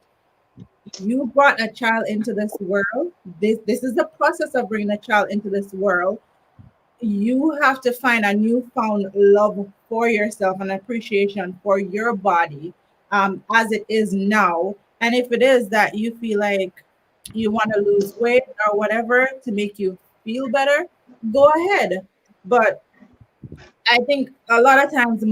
you brought a child into this world. This is the process of bringing a child into this world. You have to find a newfound love for yourself and appreciation for your body as it is now. And if it is that you feel like you want to lose weight or whatever to make you feel better, go ahead. But I think a lot of times some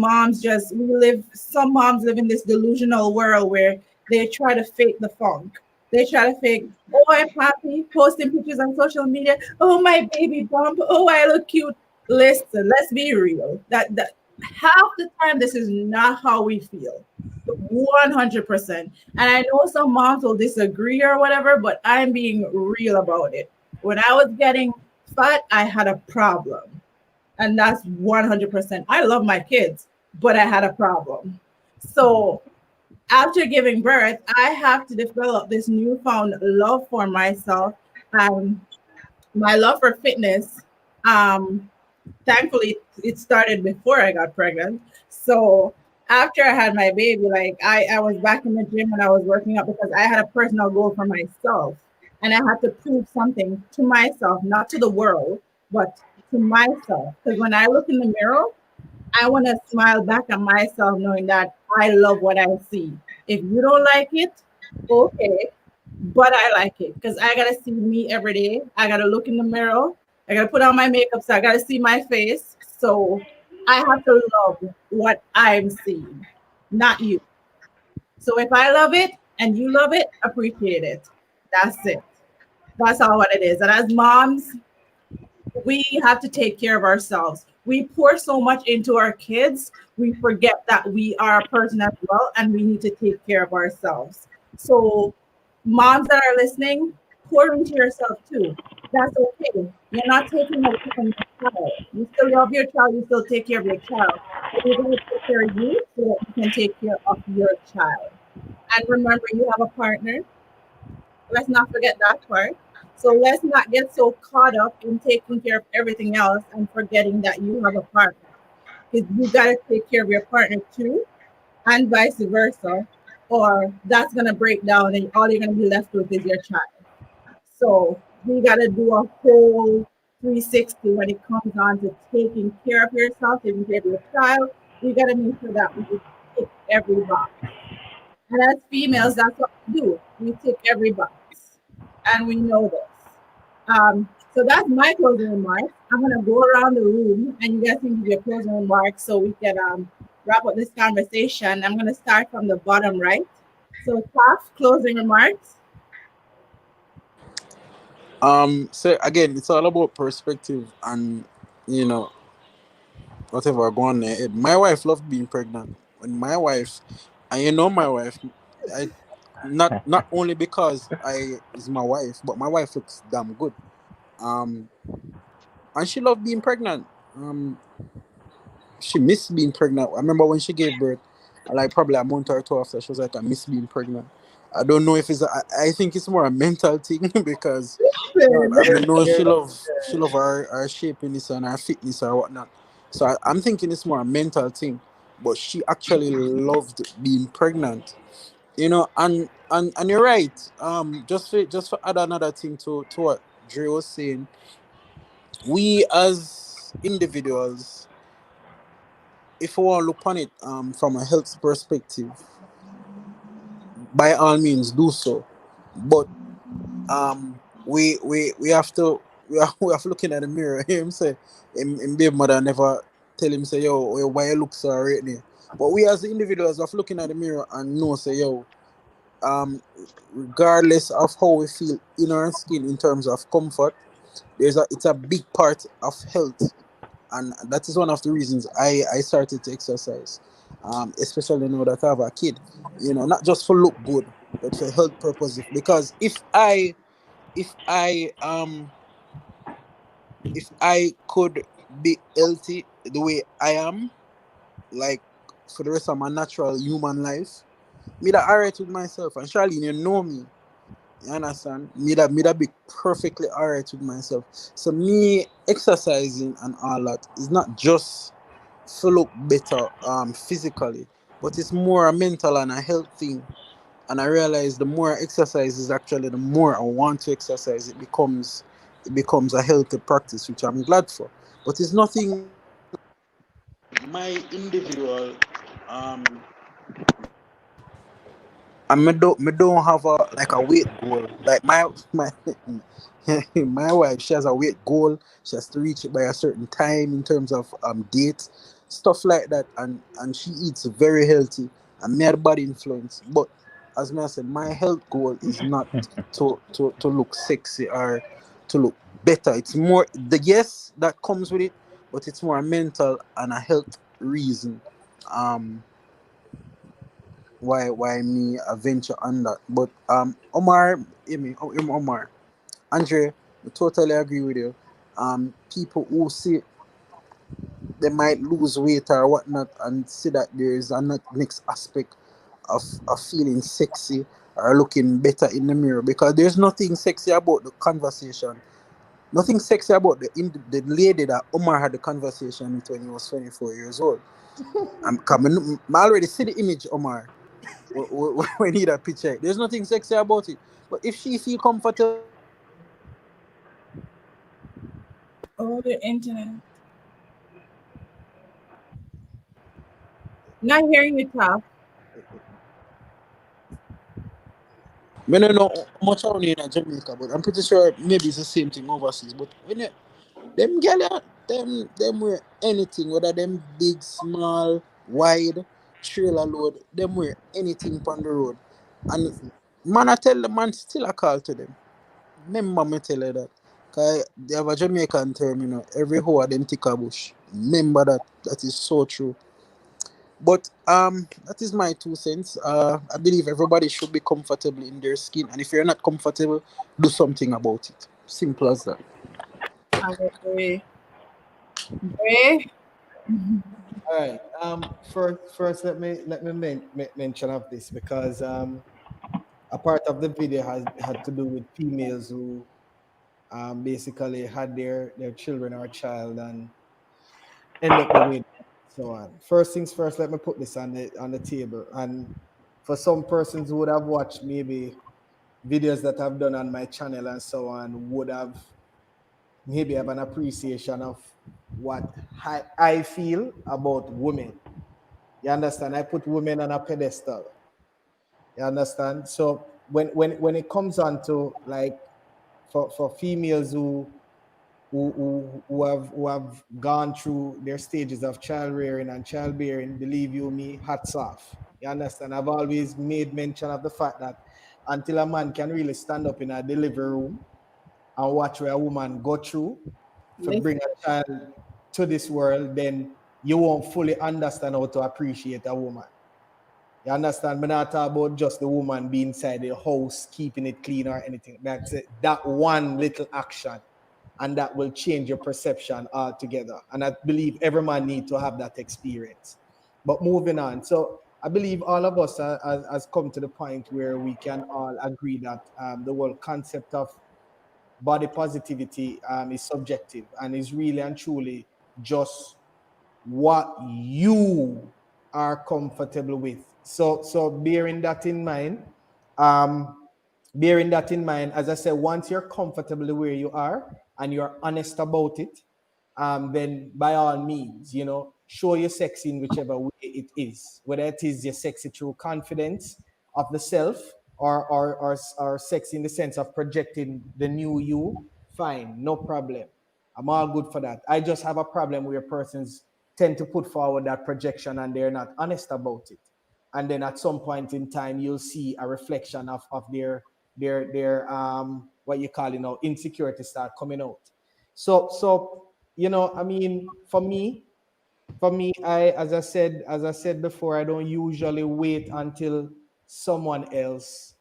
moms live in this delusional world where they try to fake the funk. They try to fake, "Oh, I'm happy," posting pictures on social media. "Oh, my baby bump. Oh, I look cute." Listen, let's be real. That half the time this is not how we feel. 100%. And I know some moms will disagree or whatever, but I'm being real about it. When I was getting fat, I had a problem, and that's 100%. I love my kids, but I had a problem. So after giving birth, I have to develop this newfound love for myself. Um, my love for fitness. Um, Thankfully, it started before I got pregnant. So after I had my baby, like I was back in the gym and I was working out because I had a personal goal for myself. And I had to prove something to myself, not to the world, but to myself. Because when I look in the mirror, I want to smile back at myself knowing that I love what I see. If you don't like it, okay, but I like it because I gotta see me every day. I gotta look in the mirror. I gotta put on my makeup, so I gotta see my face. So I have to love what I'm seeing, not you. So if I love it and you love it, appreciate it. That's it. That's all what it is. And as moms, We have to take care of ourselves. We pour so much into our kids, we forget that we are a person as well and we need to take care of ourselves. So, moms that are listening, pour into yourself too. That's okay. You're not taking away from your child. You still love your child, you still take care of your child. But you're going to take care of you so that you can take care of your child. And remember, you have a partner. Let's not forget that part. So let's not get so caught up in taking care of everything else and forgetting that you have a partner. Because you got to take care of your partner too, and vice versa, or that's going to break down and all you're going to be left with is your child. So we got to do a whole 360 when it comes on to taking care of yourself, taking care of your child. We got to make sure that we tick every box. And as females, that's what we do. We tick every box. And we know this. So that's my closing remarks. I'm gonna go around the room and you guys can give your closing remarks so we can wrap up this conversation. I'm gonna start from the bottom right. So Taf, closing remarks. So again, it's all about perspective and you know whatever go on there. My wife loved being pregnant. When my wife, and you know my wife, I not only because I is my wife, but my wife looks damn good. Um, and she loved being pregnant. She missed being pregnant. I remember when she gave birth, like probably a month or two after, she was like, "I miss being pregnant." I don't know if it's. I think it's more a mental thing because I Good. mean, no, Yeah. she love her shapiness and her fitness or whatnot. So I'm thinking it's more a mental thing. But she actually loved being pregnant, and you're right. Just for add another thing to what Dre was saying, we as individuals, if we want to look on it from a health perspective, by all means do so. But we have to we have to looking at the mirror. Hear him say, him baby mother never tell him say yo why you look so right there. But we as the individuals have looking at the mirror and know say yo um regardless of how we feel in our skin in terms of comfort, it's a big part of health, and that is one of the reasons I started to exercise, especially now that I have a kid. Not just for look good, but for health purposes. Because if I if I could be healthy the way I am, like for the rest of my natural human life, me that alright with myself. And Charlene, you know me. You understand? Me that be perfectly alright with myself. So me exercising and all that is not just to look better physically, but it's more a mental and a health thing. And I realize the more I exercise is actually the more I want to exercise. It becomes a healthy practice, which I'm glad for. But it's nothing my individual and me don't have a weight goal. Like my my wife, she has a weight goal. She has to reach it by a certain time in terms of dates, stuff like that, and she eats very healthy and me had bad influence. But as I said, my health goal is not to look sexy or to look better. It's more the yes that comes with it, but it's more a mental and a health reason. Um, why me a venture on that. But Omar, Omar, Andre, I totally agree with you. People who see they might lose weight or whatnot and see that there is a next aspect of feeling sexy or looking better in the mirror, because there's nothing sexy about the conversation. Nothing sexy about the lady that Omar had the conversation with when he was 24 years old. I'm coming. I already see the image, Omar. When he that picture. There's nothing sexy about it. But if she feel comfortable Oh, the internet. Not hearing you, Taf. me don't know how much around in Jamaica, but I'm pretty sure maybe it's the same thing overseas. But when them girl them wear anything, whether them big, small, wide, trailer load, them wear anything on the road. And man I tell the man still a call to them. Remember me tell you that. They have a Jamaican term, every hoe them tick a bush. Remember that. That is so true. But that is my 2 cents. I believe everybody should be comfortable in their skin, and if you're not comfortable, do something about it. Simple as that. I agree. Agree. All right. First, let me mention of this because a part of the video had to do with females who basically had their children or child and end up the way so on. First things first, let me put this on the table. And for some persons who would have watched maybe videos that I've done on my channel and so on, would have maybe have an appreciation of what I feel about women. You understand? I put women on a pedestal. You understand? So when it comes on to like for females who have gone through their stages of child rearing and childbearing, believe you me, hats off. You understand? I've always made mention of the fact that until a man can really stand up in a delivery room and watch where a woman go through to Listen. bring a child to this world, then you won't fully understand how to appreciate a woman. You understand? But not talk about just the woman being inside the house, keeping it clean or anything. That's it. That one little action, and that will change your perception altogether. And I believe every man needs to have that experience. But moving on, so I believe all of us has come to the point where we can all agree that the whole concept of body positivity is subjective and is really and truly just what you are comfortable with. So um, bearing that in mind, as I said, once you're comfortable where you are and you're honest about it, then by all means, show your sex in whichever way it is, whether it is your sexy through confidence of the self or sex in the sense of projecting the new you, fine, no problem. I'm all good for that. I just have a problem where persons tend to put forward that projection and they're not honest about it. And then at some point in time, you'll see a reflection of their what you call insecurity start coming out. So I mean, for me, as I said before, I don't usually wait until someone else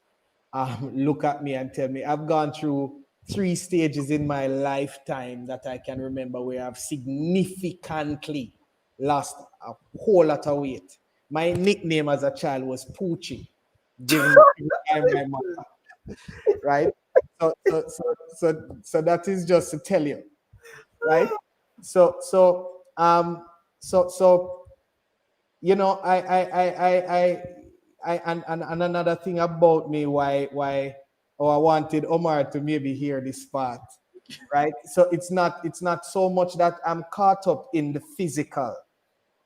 look at me and tell me. I've gone through 3 stages in my lifetime that I can remember where I've significantly lost a whole lot of weight. My nickname as a child was Poochie, given by my mother, right? So that is just to tell you, right? So and another thing about me why I wanted Omar to maybe hear this part, right? So it's not so much that I'm caught up in the physical.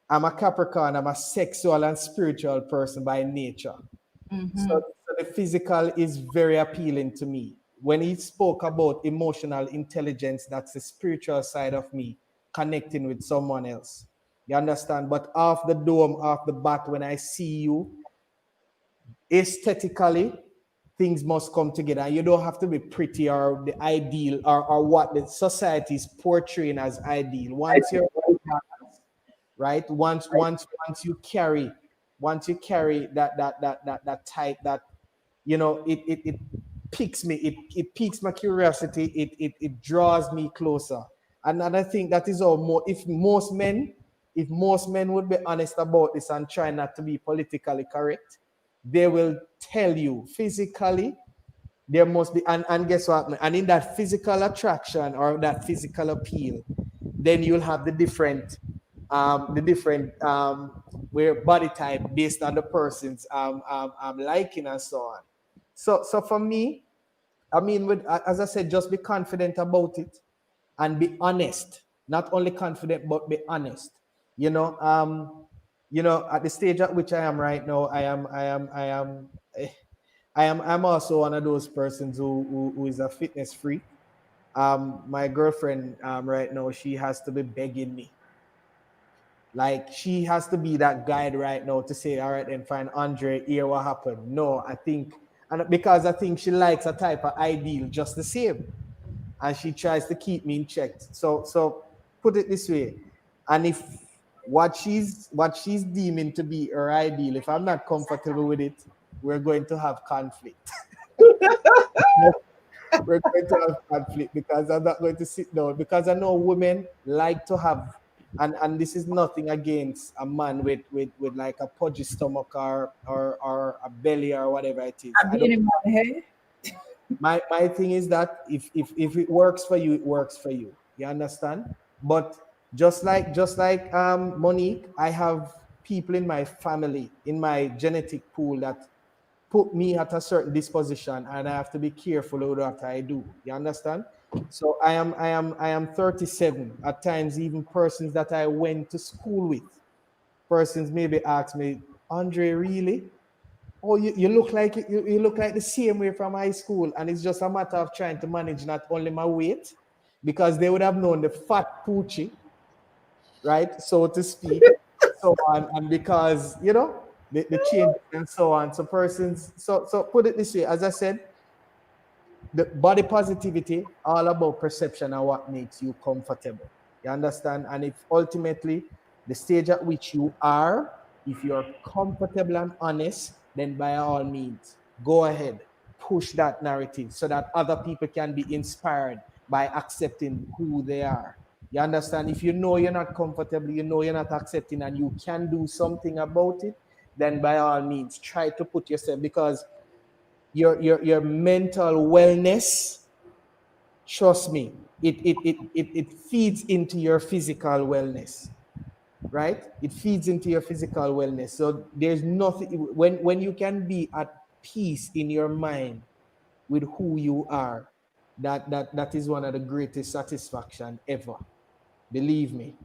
I'm a Capricorn, I'm a sexual and spiritual person by nature. Mm-hmm. So the physical is very appealing to me. When he spoke about emotional intelligence, that's the spiritual side of me connecting with someone else. You understand? But off the dome, off the bat, when I see you, aesthetically, things must come together. You don't have to be pretty or the ideal or what the society is portraying as ideal. Once you're right, once you carry that type that it piques me, it piques my curiosity, it draws me closer. And I think that is all more if most men would be honest about this and try not to be politically correct, they will tell you physically there must be, and guess what, and in that physical attraction or that physical appeal, then you'll have the different where body type based on the person's liking and so on. So for me, I mean, as I said, just be confident about it and be honest. Not only confident, but be honest. At the stage at which I am right now, I'm also one of those persons who is a fitness freak. My girlfriend right now, she has to be begging me. Like she has to be that guide right now to say, all right, then fine, Andre, here what happened. No, I think, and because I think she likes a type of ideal just the same. and she tries to keep me in check. So put it this way, and if what she's deeming to be her ideal, if I'm not comfortable with it, we're going to have conflict. We're going to have conflict because I'm not going to sit down, because I know women like to have, and this is nothing against a man with like a pudgy stomach or a belly or whatever it is. I've I been don't. in my head. My thing is that if it works for you, it works for you. You understand? But just like Monique, I have people in my family, in my genetic pool, that put me at a certain disposition, and I have to be careful with what I do. You understand? So I am 37. At times, even persons that I went to school with, persons maybe ask me, Andre, really? Oh, you look like you look like the same way from high school, and it's just a matter of trying to manage not only my weight, because they would have known the fat poochie, right, so to speak, so on, and because the change and so on. So persons, so put it this way, as I said, the body positivity all about perception and what makes you comfortable. You understand? And if ultimately the stage at which you are, if you're comfortable and honest, then by all means go ahead, push that narrative so that other people can be inspired by accepting who they are. You understand? If you know you're not comfortable, you know you're not accepting, and you can do something about it, then by all means try to put yourself, because your mental wellness, trust me, it feeds into your physical wellness, right? It feeds into your physical wellness. So there's nothing, when you can be at peace in your mind with who you are, that is one of the greatest satisfaction ever. Believe me.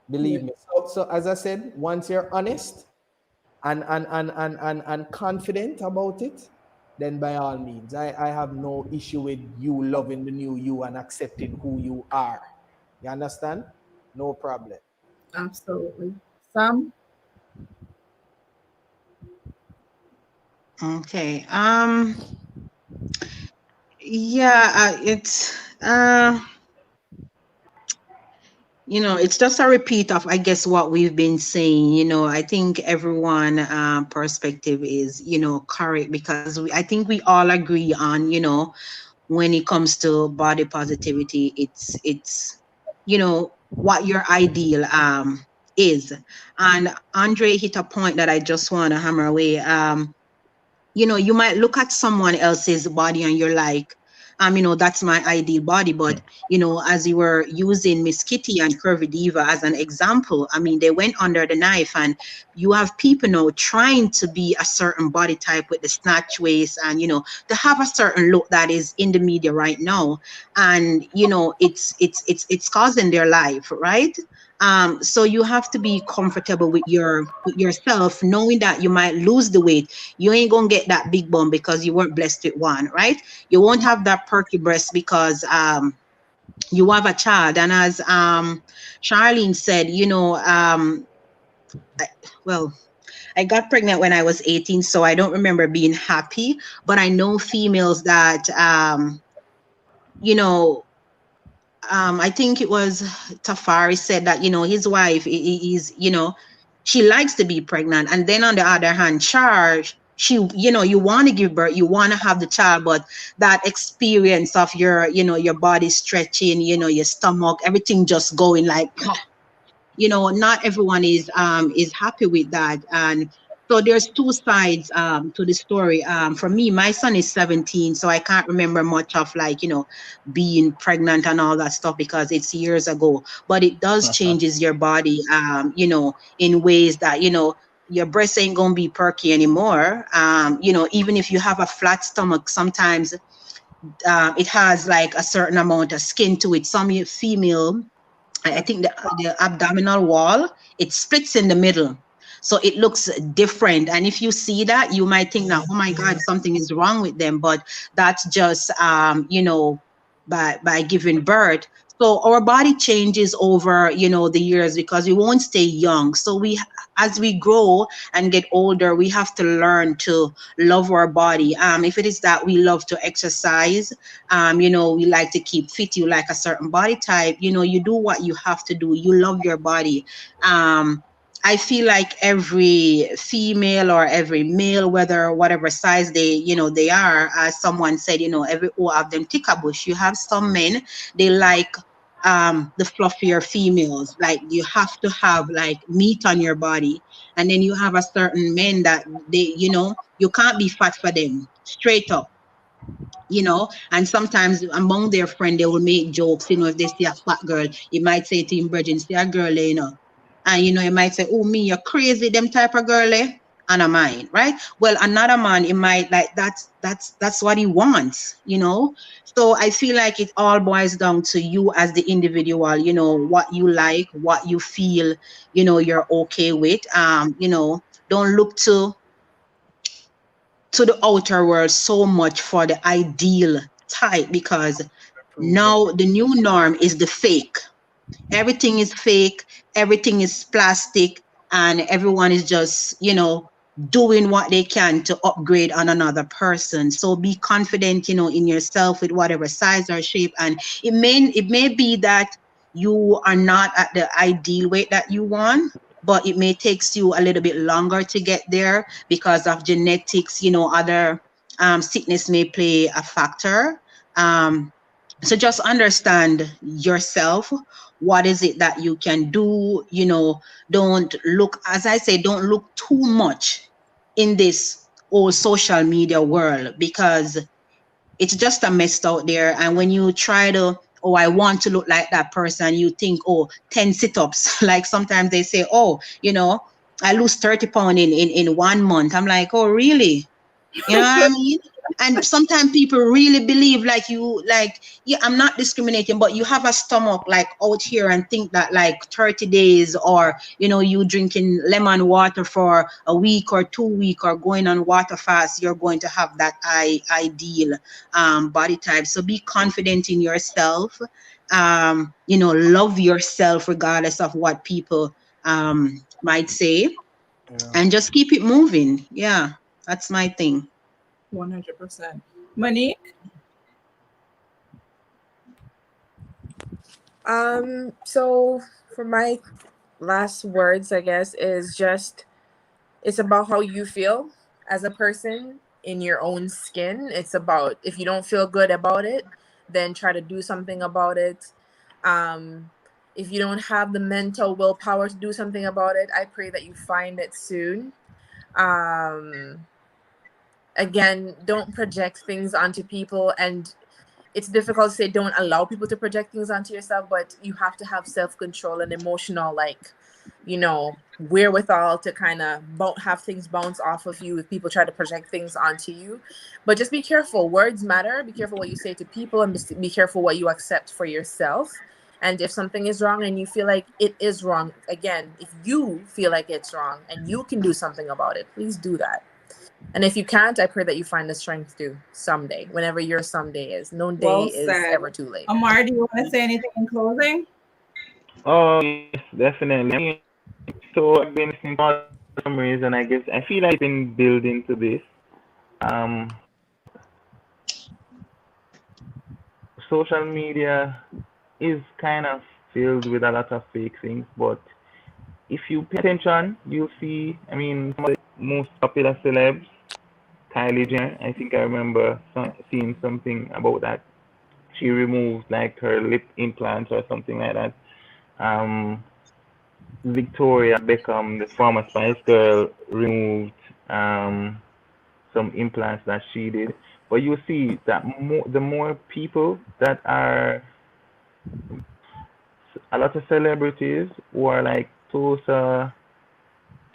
Yeah, Believe me. So as I said, once you're honest and confident about it, then by all means, I have no issue with you loving the new you and accepting who you are. You understand? No problem. absolutely. Some. Okay. Yeah, it's it's just a repeat of, I guess, what we've been saying. I think everyone perspective is, correct, because I think we all agree on, when it comes to body positivity, it's what your ideal is. And Andre hit a point that I just want to hammer away. You might look at someone else's body and you're like, that's my ideal body. But, as you were using Miss Kitty and Curvy Diva as an example, they went under the knife, and you have people now trying to be a certain body type with the snatch waist, and, to have a certain look that is in the media right now. And, it's causing their life, right? So you have to be comfortable with yourself, knowing that you might lose the weight. You ain't gonna get that big bum because you weren't blessed with one, right? You won't have that perky breast because you have a child. And as Charlene said, I, well, I got pregnant when I was 18, so I don't remember being happy. But I know females that you know I think it was Tafari said that, his wife is, she likes to be pregnant. And then on the other hand, Charge, she, you want to give birth, you want to have the child, but that experience of your body stretching, your stomach, everything just going like, not everyone is happy with that. And so there's two sides to the story. For me, my son is 17, so I can't remember much of, like, being pregnant and all that stuff because it's years ago. But it does changes your body, in ways that, your breast ain't gonna be perky anymore. Even if you have a flat stomach, sometimes it has like a certain amount of skin to it. Some female, I think the abdominal wall, it splits in the middle. So it looks different. And if you see that, you might think that, oh my God, something is wrong with them. But that's just, by giving birth. So our body changes over, the years, because we won't stay young. So as we grow and get older, we have to learn to love our body. If it is that we love to exercise, we like to keep fit, you like a certain body type, you do what you have to do. You love your body. I feel like every female or every male, whether whatever size they are, as someone said, every all of them tick a bush. You have some men, they like the fluffier females, like you have to have like meat on your body. And then you have a certain men that you can't be fat for them, straight up. And sometimes among their friend, they will make jokes, if they see a fat girl, you might say to him, Bridget, see a girl, and you might say, oh, me, you're crazy, them type of girl, and a man, right? Well, another man, he might like that's what he wants. So I feel like it all boils down to you as the individual, what you like, what you feel, you're okay with. Don't look to the outer world so much for the ideal type, because now the new norm is the fake. Everything is fake, everything is plastic, and everyone is just, doing what they can to upgrade on another person. So be confident, in yourself with whatever size or shape. And it may be that you are not at the ideal weight that you want, but it may takes you a little bit longer to get there because of genetics, other sickness may play a factor. So just understand yourself. What is it that you can do? Don't look, as I say, don't look too much in this old social media world, because it's just a mess out there. And when you try to, oh, I want to look like that person, you think, oh, 10 sit-ups. Like sometimes they say, oh, I lose 30 pounds in 1 month. I'm like, oh, really? You know what I mean? And sometimes people really believe yeah, I'm not discriminating, but you have a stomach like out here and think that like 30 days, or, you drinking lemon water for a week or 2 week or going on water fast, you're going to have that ideal body type. So be confident in yourself. Love yourself regardless of what people might say, Yeah. and just keep it moving. Yeah, that's my thing. 100%. Monique? So for my last words, I guess, is just it's about how you feel as a person in your own skin. It's about if you don't feel good about it, then try to do something about it. Um, if you don't have the mental willpower to do something about it, I pray that you find it soon. Um, Again, don't project things onto people, and it's difficult to say don't allow people to project things onto yourself, but you have to have self-control and emotional wherewithal to kind of have things bounce off of you if people try to project things onto you. But just be careful. Words matter. Be careful what you say to people, and be careful what you accept for yourself. And if something is wrong and you feel like it is wrong, again, if you feel like it's wrong and you can do something about it, please do that. And if you can't, I pray that you find the strength to someday, whenever your someday is. No day Well is said. ever too late. Amar, do you want to say anything in closing? Oh yes, definitely. So I've been listening to all the summaries, and I guess I feel like I've been building to this. Um, Social media is kind of filled with a lot of fake things, but if you pay attention, you'll see. I mean, some of the most popular celebs, Kylie Jenner. I think I remember seeing something about that. She removed like her lip implants or something like that. Um, Victoria Beckham, the former Spice Girl, removed some implants that she did. But you see that the more people that are a lot of celebrities who are like closer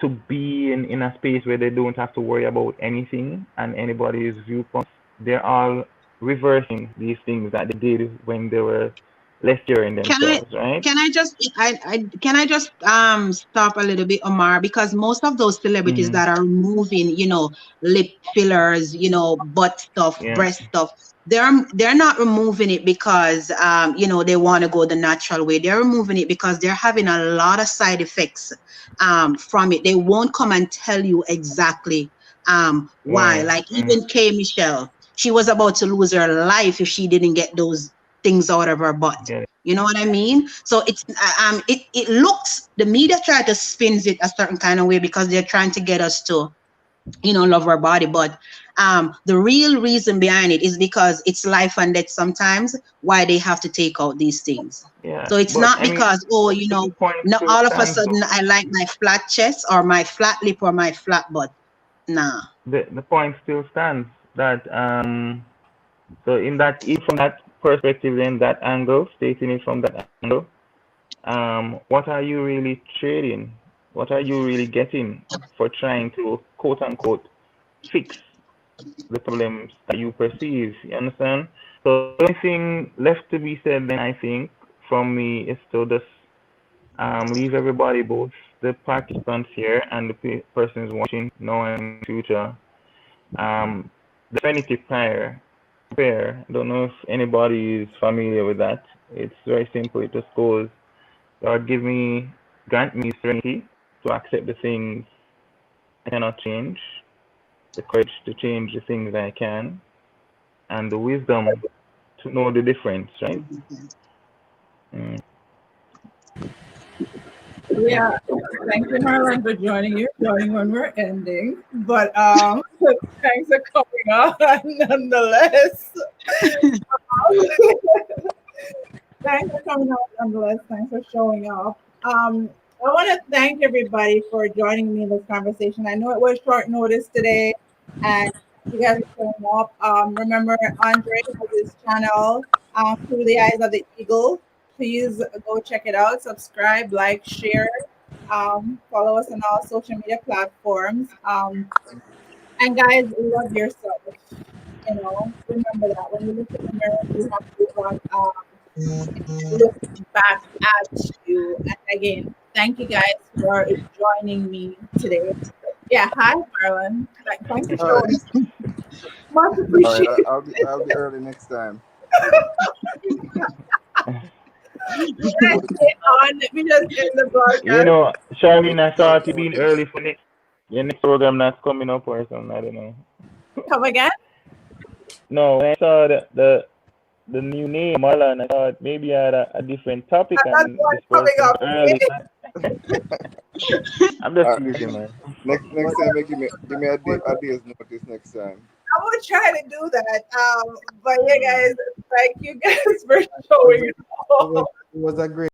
to be in a space where they don't have to worry about anything and anybody's viewpoints, they're all reversing these things that they did when they were less secure in Can I themselves, right? can I just can I just stop a little bit, Omar? Because most of those celebrities Mm-hmm. that are removing, lip fillers, butt stuff, Yeah. breast stuff, they're not removing it because you know, they want to go the natural way. They're removing it because they're having a lot of side effects from it. They won't come and tell you exactly why. Why? Like even K Michelle, she was about to lose her life if she didn't get those things out of her butt. Get it. You know what I mean? So it's it looks, the media try to spins it a certain kind of way because they're trying to get us to, you know, love our body. But the real reason behind it is because it's life and death sometimes why they have to take out these things. Yeah, So it's but not I mean, because, oh, you the know, point no, still all of a stands sudden though. I like my flat chest or my flat lip or my flat butt. Nah. The point still stands that so in that, if from that perspective, then that angle, stating it from that angle, what are you really trading? What are you really getting for trying to quote unquote fix the problems that you perceive? You understand? So the only thing left to be said then, I think, from me is to just leave everybody, both the participants here and the persons watching now and in the future, um, the Serenity prayer. I don't know if anybody is familiar with that. It's very simple. It just goes, Lord, grant me serenity to accept the things I cannot change, the courage to change the things I can, and the wisdom to know the difference, right? Mm. Yeah, thank you, Marlon, for joining when we're ending. But thanks for coming on nonetheless. Thanks for coming out nonetheless. Thanks for showing up. I want to thank everybody for joining me in this conversation. I know it was short notice today, and you guys are showing up. Remember, Andre has his channel, Through the Eyes of the Eagle. Please go check it out. Subscribe, like, share. Follow us on all social media platforms. And guys, love yourself. You know, remember that when you look in the mirror, you have to look back at you. And again, thank you guys for joining me today. Yeah, hi, Marlon. Thanks for All showing. right, Much all right. appreciated. I'll be early next time. Let's get on. Let me just end the You broadcast. know, Charlene, I No, thought you no been worries. early for your next program that's coming up or something. I don't know. Come again. No, when I saw the new name, Marlon, I thought maybe I had a different topic That's and one this coming person up. early. I'm just Uh, teasing, man. next time, give me a day's notice next time. I will try to do that. But yeah, Mm. guys, thank you guys for It was, showing it up. was, it was a great